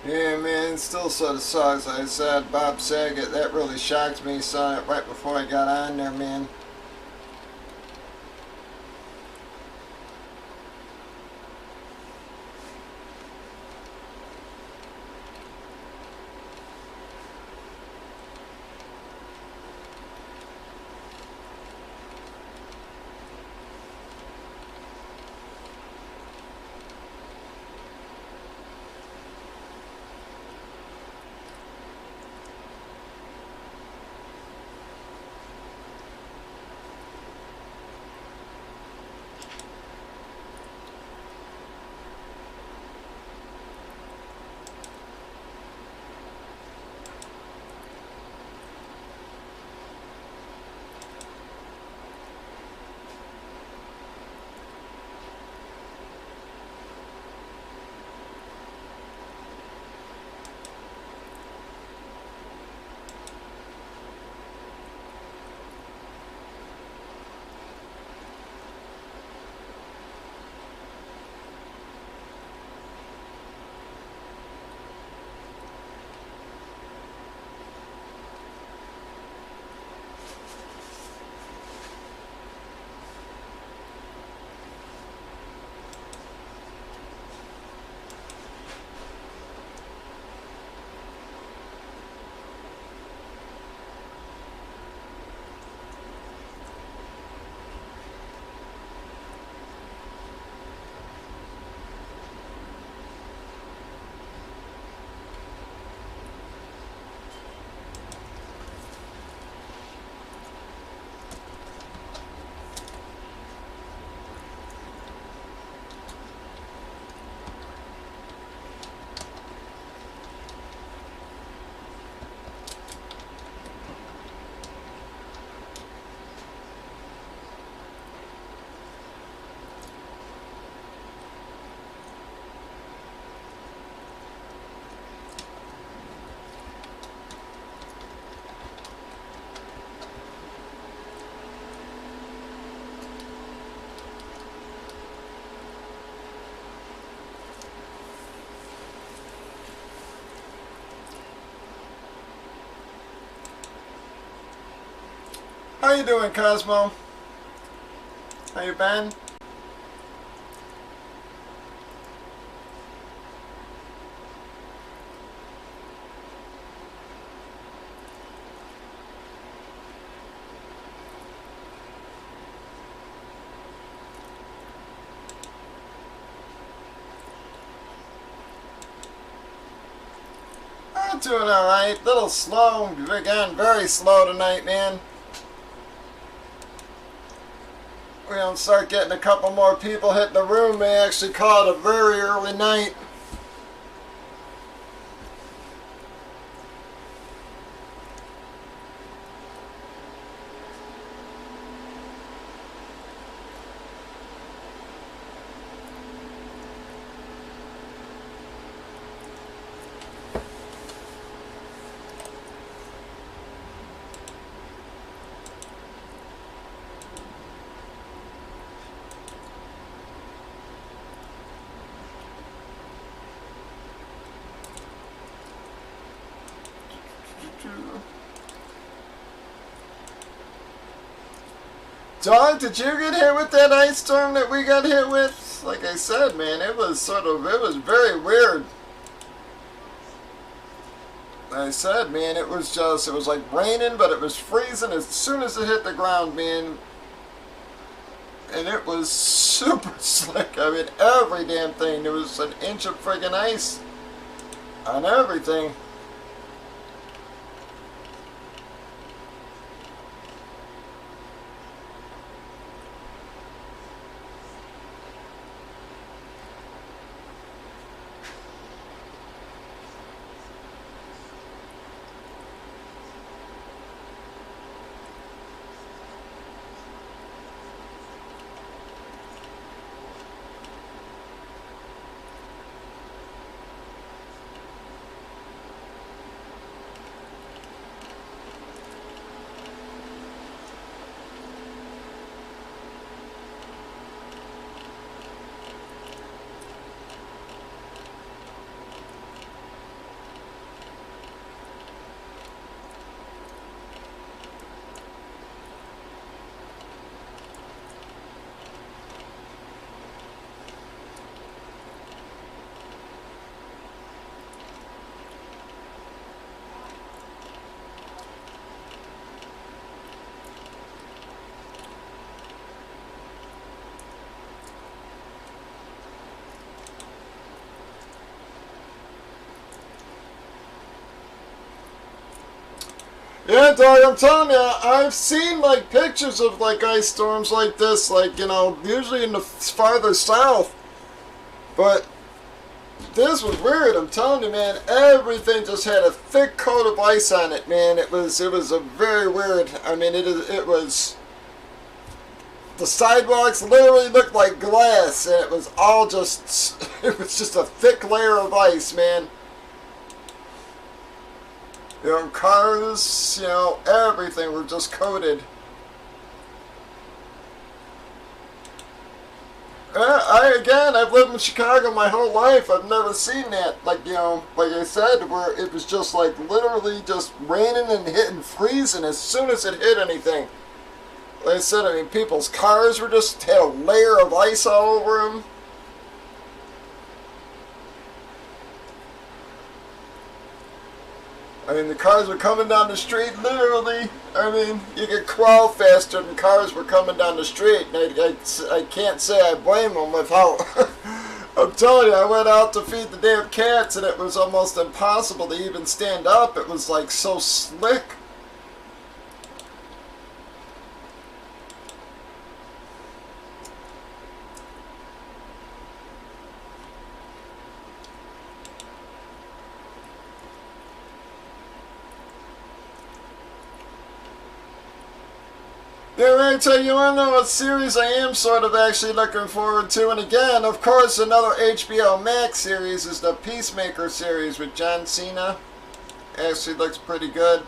Yeah, man, still sort of sucks. Like I said, Bob Saget, that really shocked me. Saw it right before I got on there, man. How you doing, Cosmo? How you been? I'm doing alright. Little slow. Again, very slow tonight, man. We don't start getting a couple more people hitting the room. May actually call it a very early night. Dog, did you get hit with that ice storm that we got hit with? Like I said, man, it was very weird. Like I said, man, it was like raining, but it was freezing as soon as it hit the ground, man. And it was super slick. I mean, every damn thing. There was an inch of friggin' ice on everything. Yeah, dog, I'm telling you, I've seen, like, pictures of, like, ice storms like this, like, you know, usually in the farther south. But this was weird, I'm telling you, man. Everything just had a thick coat of ice on it, man. It was a very weird, I mean, it was, the sidewalks literally looked like glass, and it was all just, it was just a thick layer of ice, man. You know, cars, you know, everything were just coated. I've lived in Chicago my whole life. I've never seen that. Like, you know, like I said, where it was just like literally just raining and hitting freezing as soon as it hit anything. Like I said, I mean, people's cars were just had a layer of ice all over them. I mean, the cars were coming down the street, literally. I mean, you could crawl faster than cars were coming down the street. And I can't say I blame them with how... I'm telling you, I went out to feed the damn cats, and it was almost impossible to even stand up. It was, like, so slick. Yeah, right, tell you, want to know what series I am sort of actually looking forward to. And again, of course, another HBO Max series is the Peacemaker series with John Cena. Actually looks pretty good.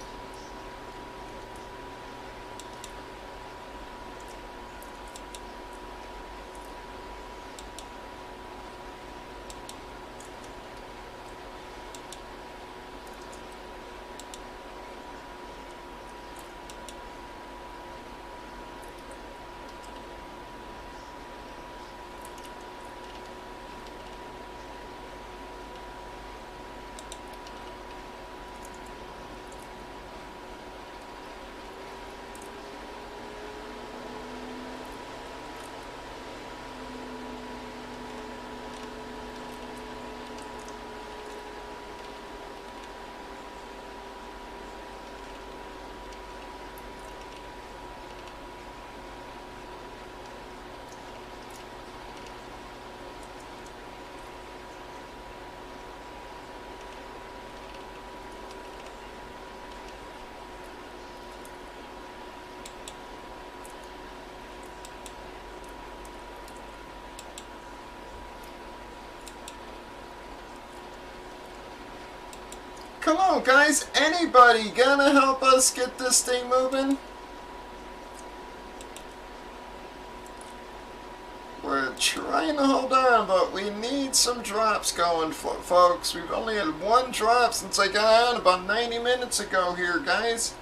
Come on, guys. Anybody gonna help us get this thing moving? We're trying to hold on, but we need some drops going, folks. We've only had one drop since I got on about 90 minutes ago here, guys.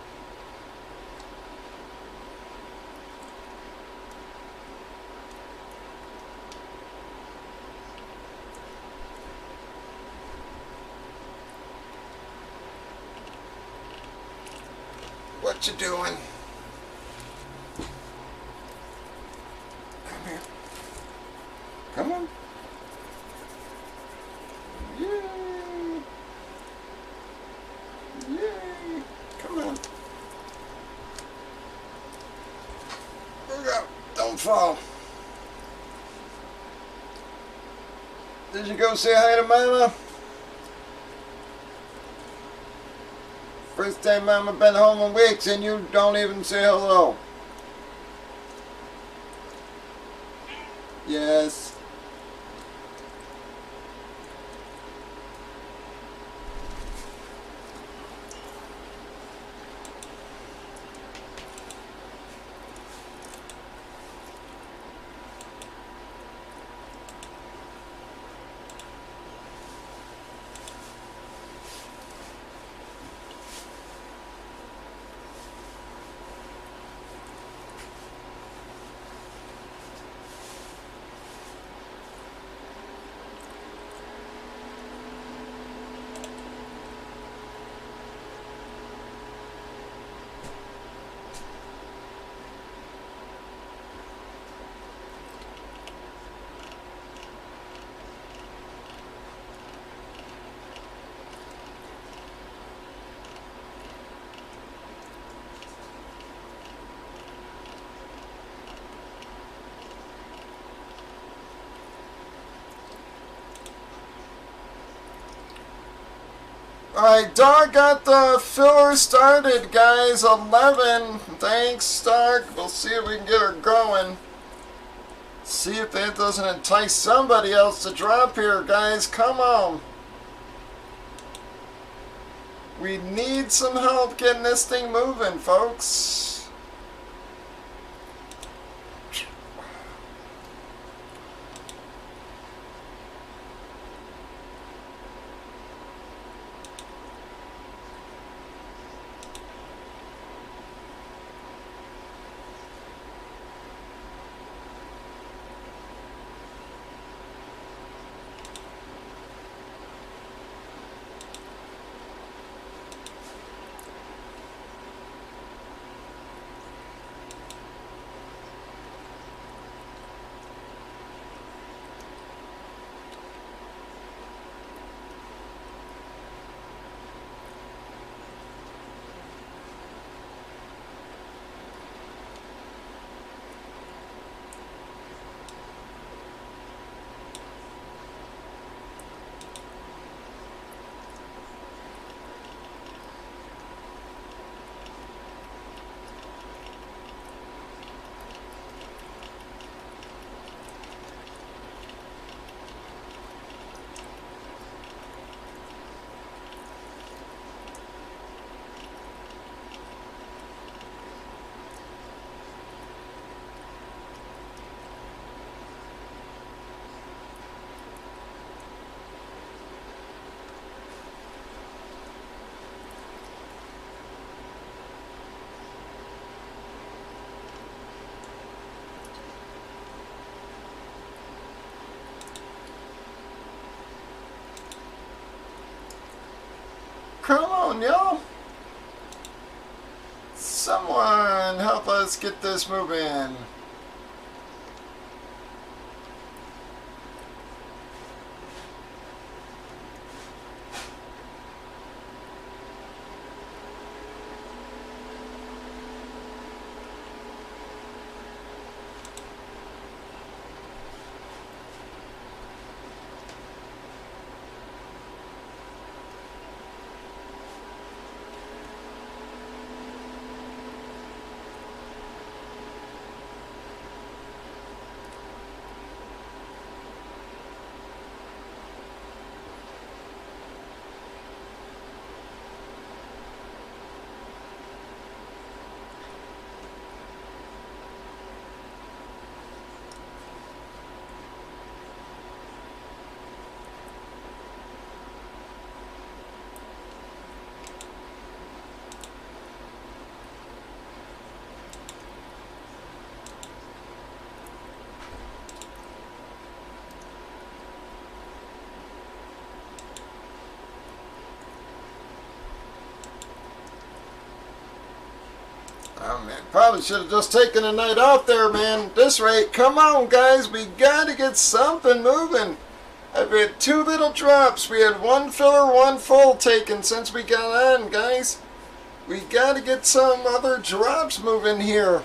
What you doing? Come here. Come on. Yay. Yay. Come on. Look out. Don't fall. Did you go say hi to Mama? First time Mama been home in weeks and you don't even say hello. Yes. Alright, Dog got the filler started, guys. 11. Thanks, Dark. We'll see if we can get her going. See if that doesn't entice somebody else to drop here, guys. Come on. We need some help getting this thing moving, folks. Come on, y'all. Someone help us get this moving. Probably should have just taken a night out there, man. At this rate, come on, guys. We got to get something moving. I've had 2 little drops. We had 1 filler, 1 full taken since we got on, guys. We got to get some other drops moving here.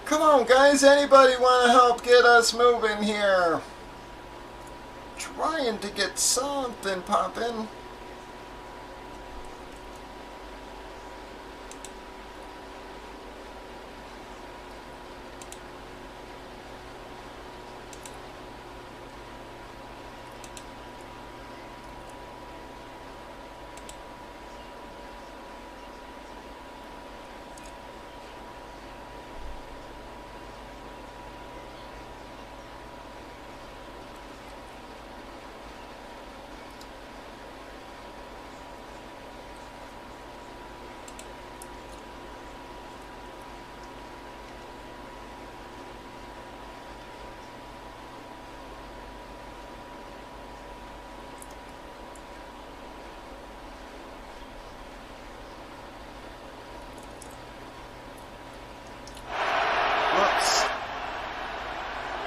Come on, guys. Anybody want to help get us moving here? Trying to get something popping.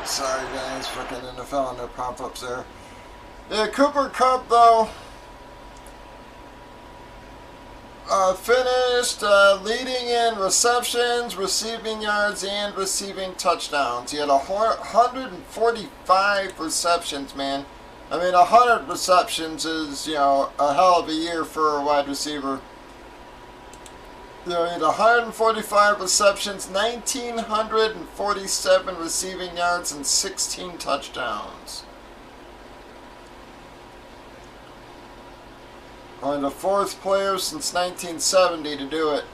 Sorry guys, freaking NFL on their pop-ups there. Yeah, Cooper Kupp though finished leading in receptions, receiving yards, and receiving touchdowns. He had 145 receptions, man. I mean, 100 receptions is, you know, a hell of a year for a wide receiver. You know, he had 145 receptions, 1,947 receiving yards, and 16 touchdowns. Only the 4th player since 1970 to do it.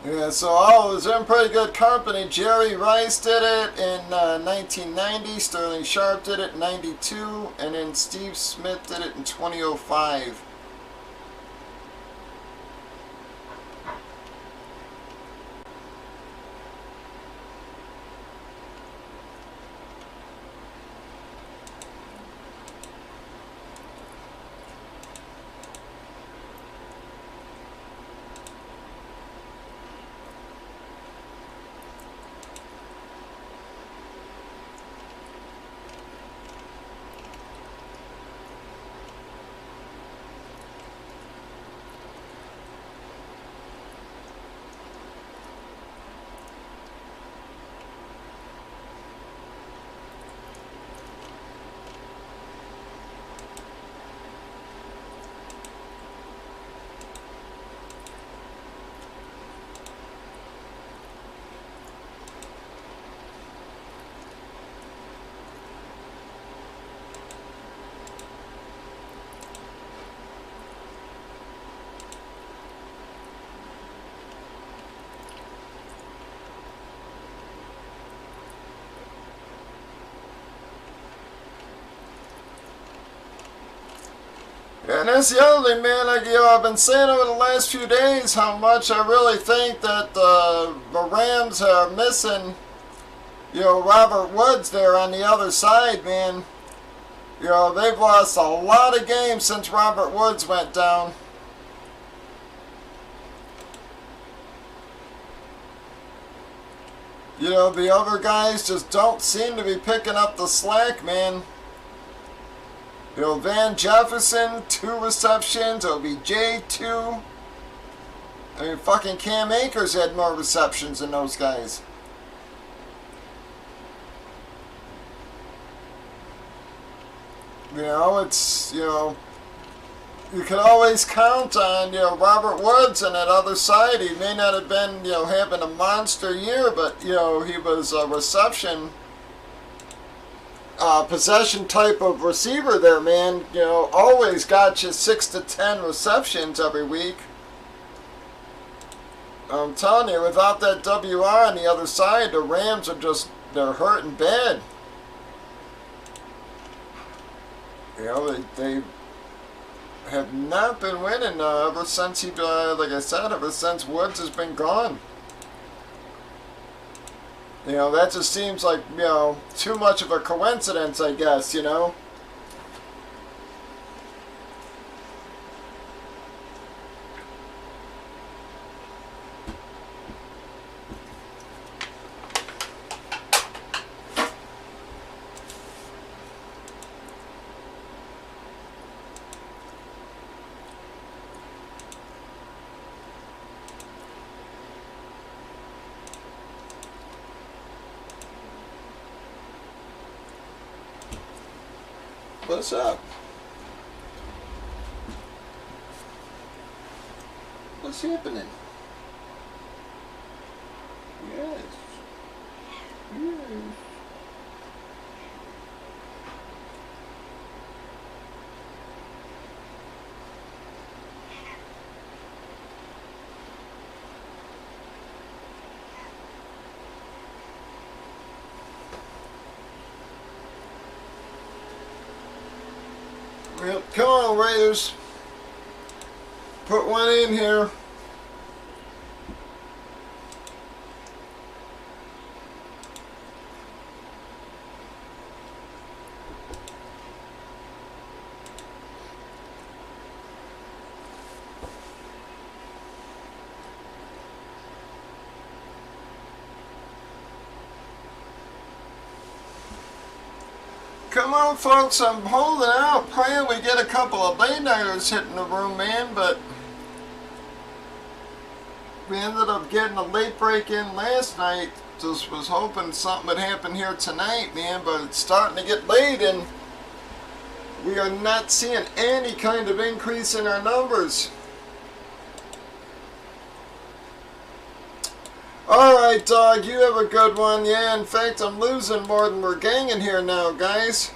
Yeah, so I was in pretty good company. Jerry Rice did it in 1990, Sterling Sharp did it in 92, and then Steve Smith did it in 2005. And that's the other thing, man. Like, I've been saying over the last few days how much I really think that the Rams are missing, Robert Woods there on the other side, man. They've lost a lot of games since Robert Woods went down. The other guys just don't seem to be picking up the slack, man. Van Jefferson, 2 receptions. OBJ, 2. I mean, fucking Cam Akers had more receptions than those guys. It's, you can always count on, Robert Woods on that other side. He may not have been, having a monster year, but, he was a reception possession type of receiver there, man. Always got you 6 to 10 receptions every week. I'm telling you, without that WR on the other side, the Rams are just, they're hurting bad. They have not been winning ever since like I said, ever since Woods has been gone. That just seems like, too much of a coincidence, I guess, What's up? What's happening? Yes. Yes. Well, come on, Raiders. Put one in here. Come on, folks, I'm holding out, praying we get a couple of late-nighters hitting the room, man, but we ended up getting a late break in last night. Just was hoping something would happen here tonight, man, but it's starting to get late, and we are not seeing any kind of increase in our numbers. Alright, dog, you have a good one. Yeah, in fact, I'm losing more than we're gaining here now, guys.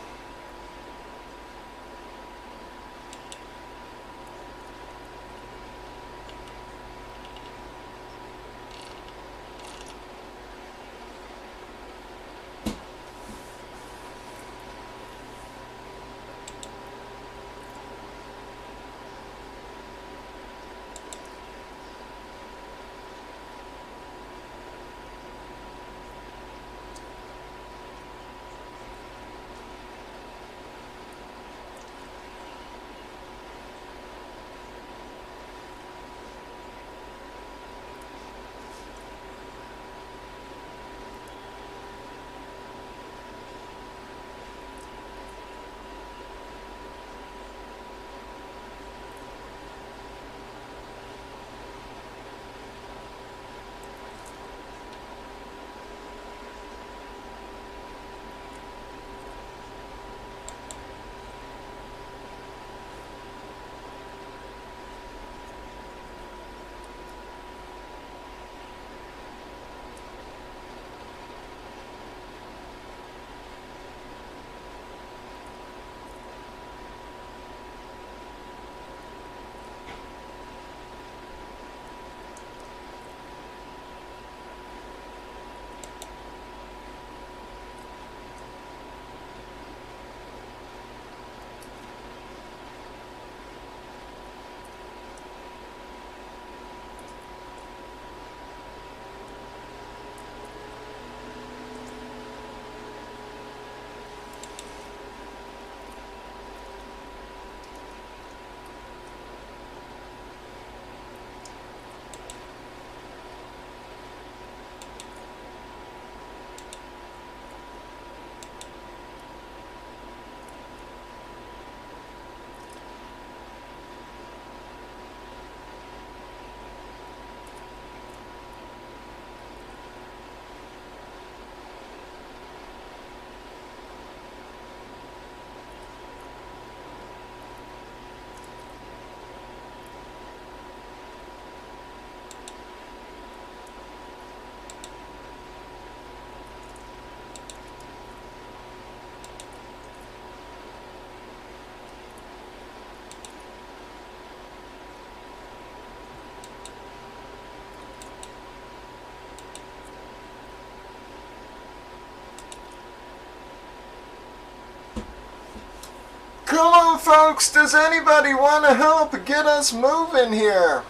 folks, does anybody want to help get us moving here?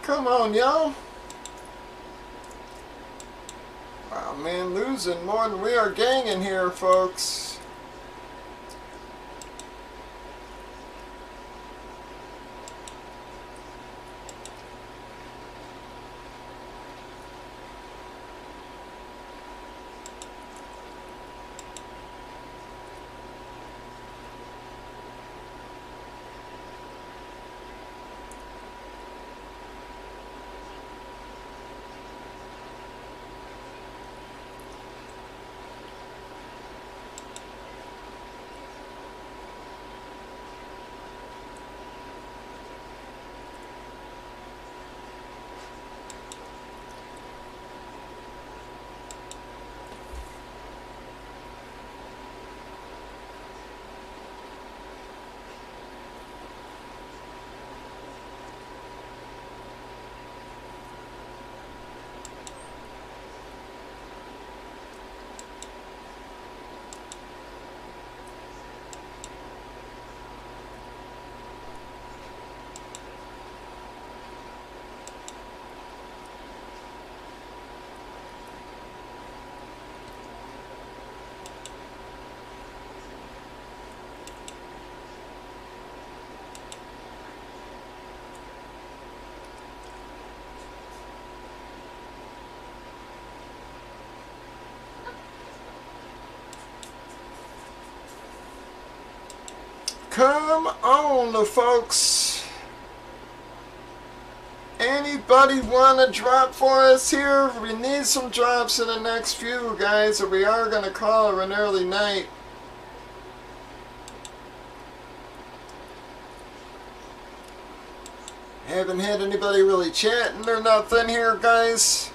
Come on, y'all. Wow, man, losing more than we are gaining here, folks. Come on, folks. Anybody want to drop for us here? We need some drops in the next few, guys, or we are going to call it an early night. Haven't had anybody really chatting or nothing here, guys.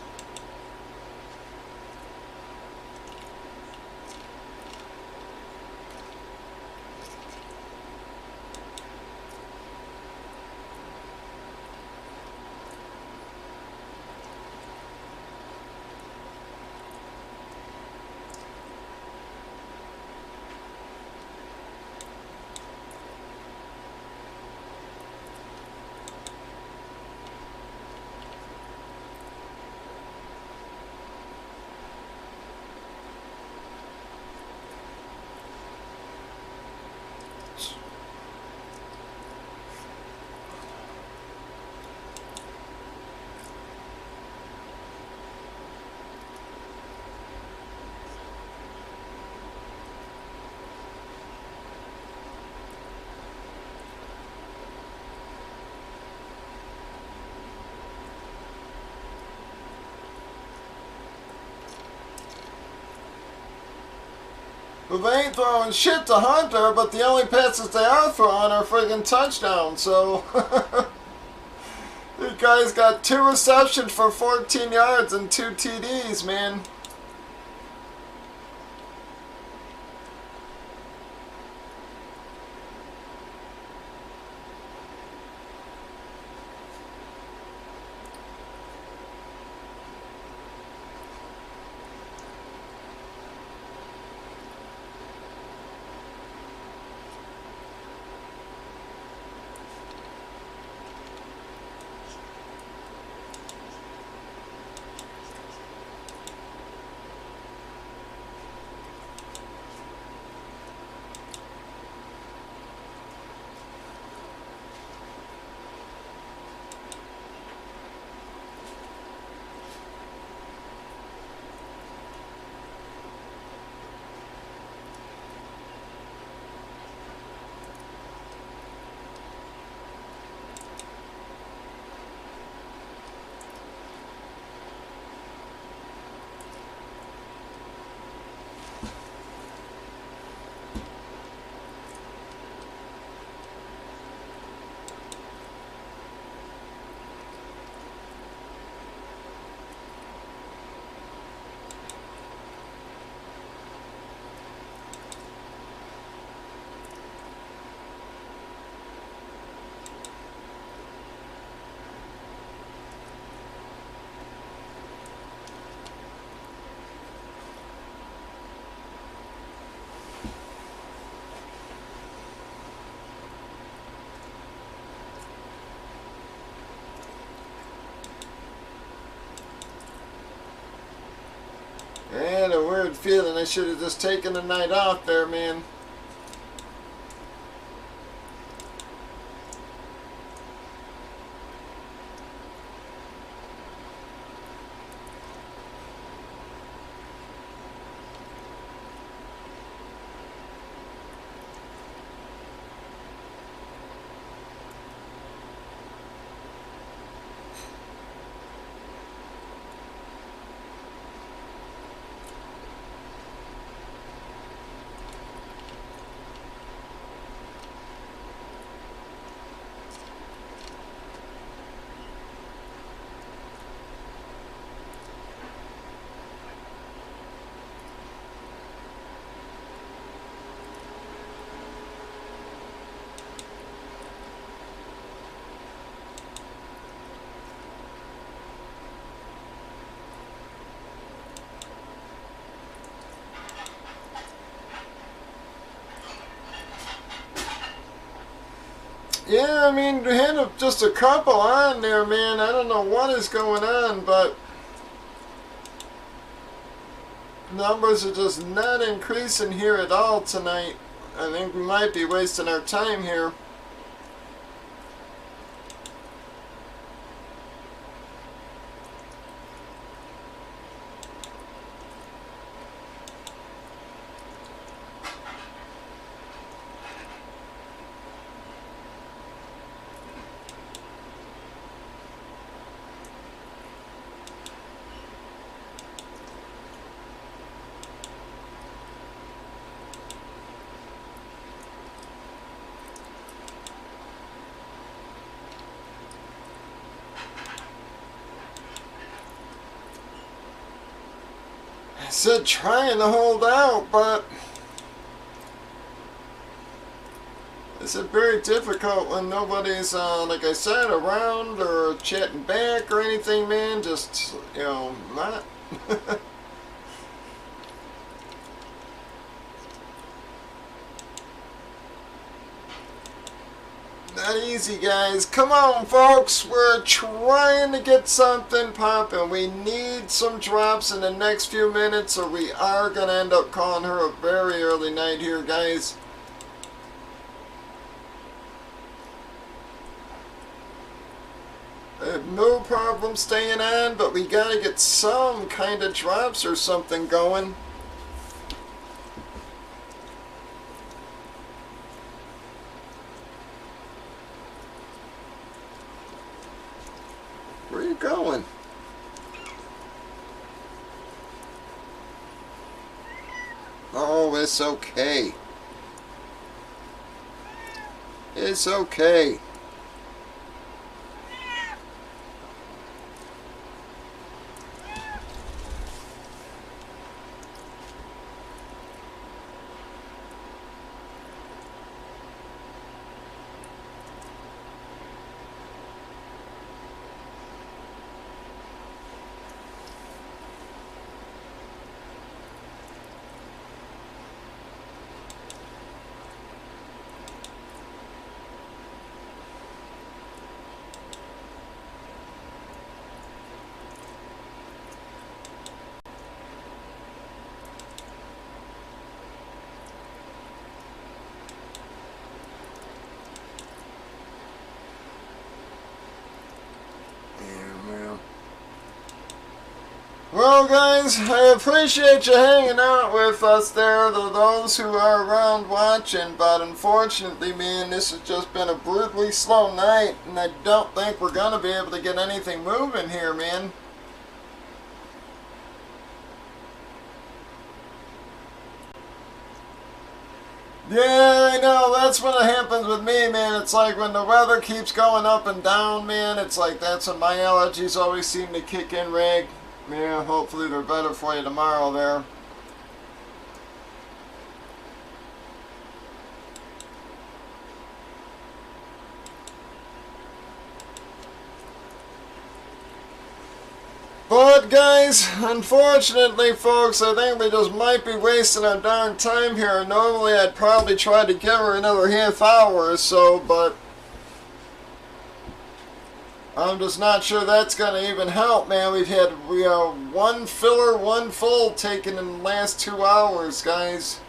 Well, they ain't throwing shit to Hunter, but the only passes they are throwing are friggin' touchdowns, so... These guys got 2 receptions for 14 yards and 2 TDs, man. feeling I should have just taken the night off there, man. Yeah, I mean, we had just a couple on there, man. I don't know what is going on, but numbers are just not increasing here at all tonight. I think we might be wasting our time here. I said trying to hold out, but it's very difficult when nobody's, like I said, around or chatting back or anything, man. Just, you know, not. Not easy, guys. Come on, folks. We're trying to get something popping. We need some drops in the next few minutes, or we are going to end up calling her a very early night here, guys. I have no problem staying on, but we got to get some kind of drops or something going. Where are you going? Oh, it's okay. It's okay. Well, guys, I appreciate you hanging out with us there, those who are around watching, but unfortunately, man, this has just been a brutally slow night, and I don't think we're going to be able to get anything moving here, man. Yeah, I know, that's what happens with me, man. It's like when the weather keeps going up and down, man, it's like that's when my allergies always seem to kick in, Reg. Yeah, hopefully they're better for you tomorrow there. But guys, unfortunately folks, I think we just might be wasting our darn time here. Normally I'd probably try to give her another half hour or so, but I'm just not sure that's going to even help, man. We have one filler, one full taken in the last 2 hours, guys.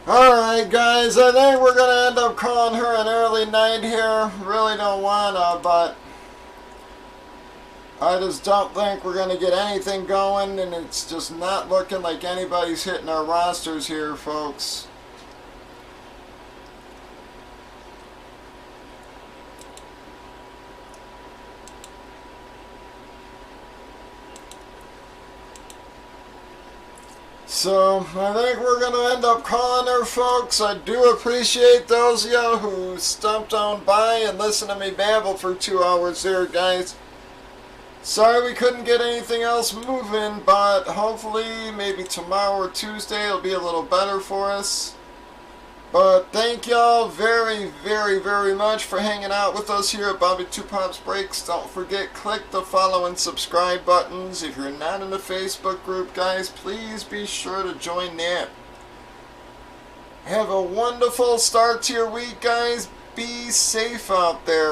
Alright guys, I think we're going to end up calling her an early night here. Really don't want to, but I just don't think we're going to get anything going, and it's just not looking like anybody's hitting our rosters here, folks. So, I think we're going to end up calling her, folks. I do appreciate those of you who stumped on by and listened to me babble for 2 hours there, guys. Sorry we couldn't get anything else moving, but hopefully maybe tomorrow or Tuesday it'll be a little better for us. But thank y'all very, very, very much for hanging out with us here at Bobby Two Pops Breaks. Don't forget, click the follow and subscribe buttons. If you're not in the Facebook group, guys, please be sure to join that. Have a wonderful start to your week, guys. Be safe out there.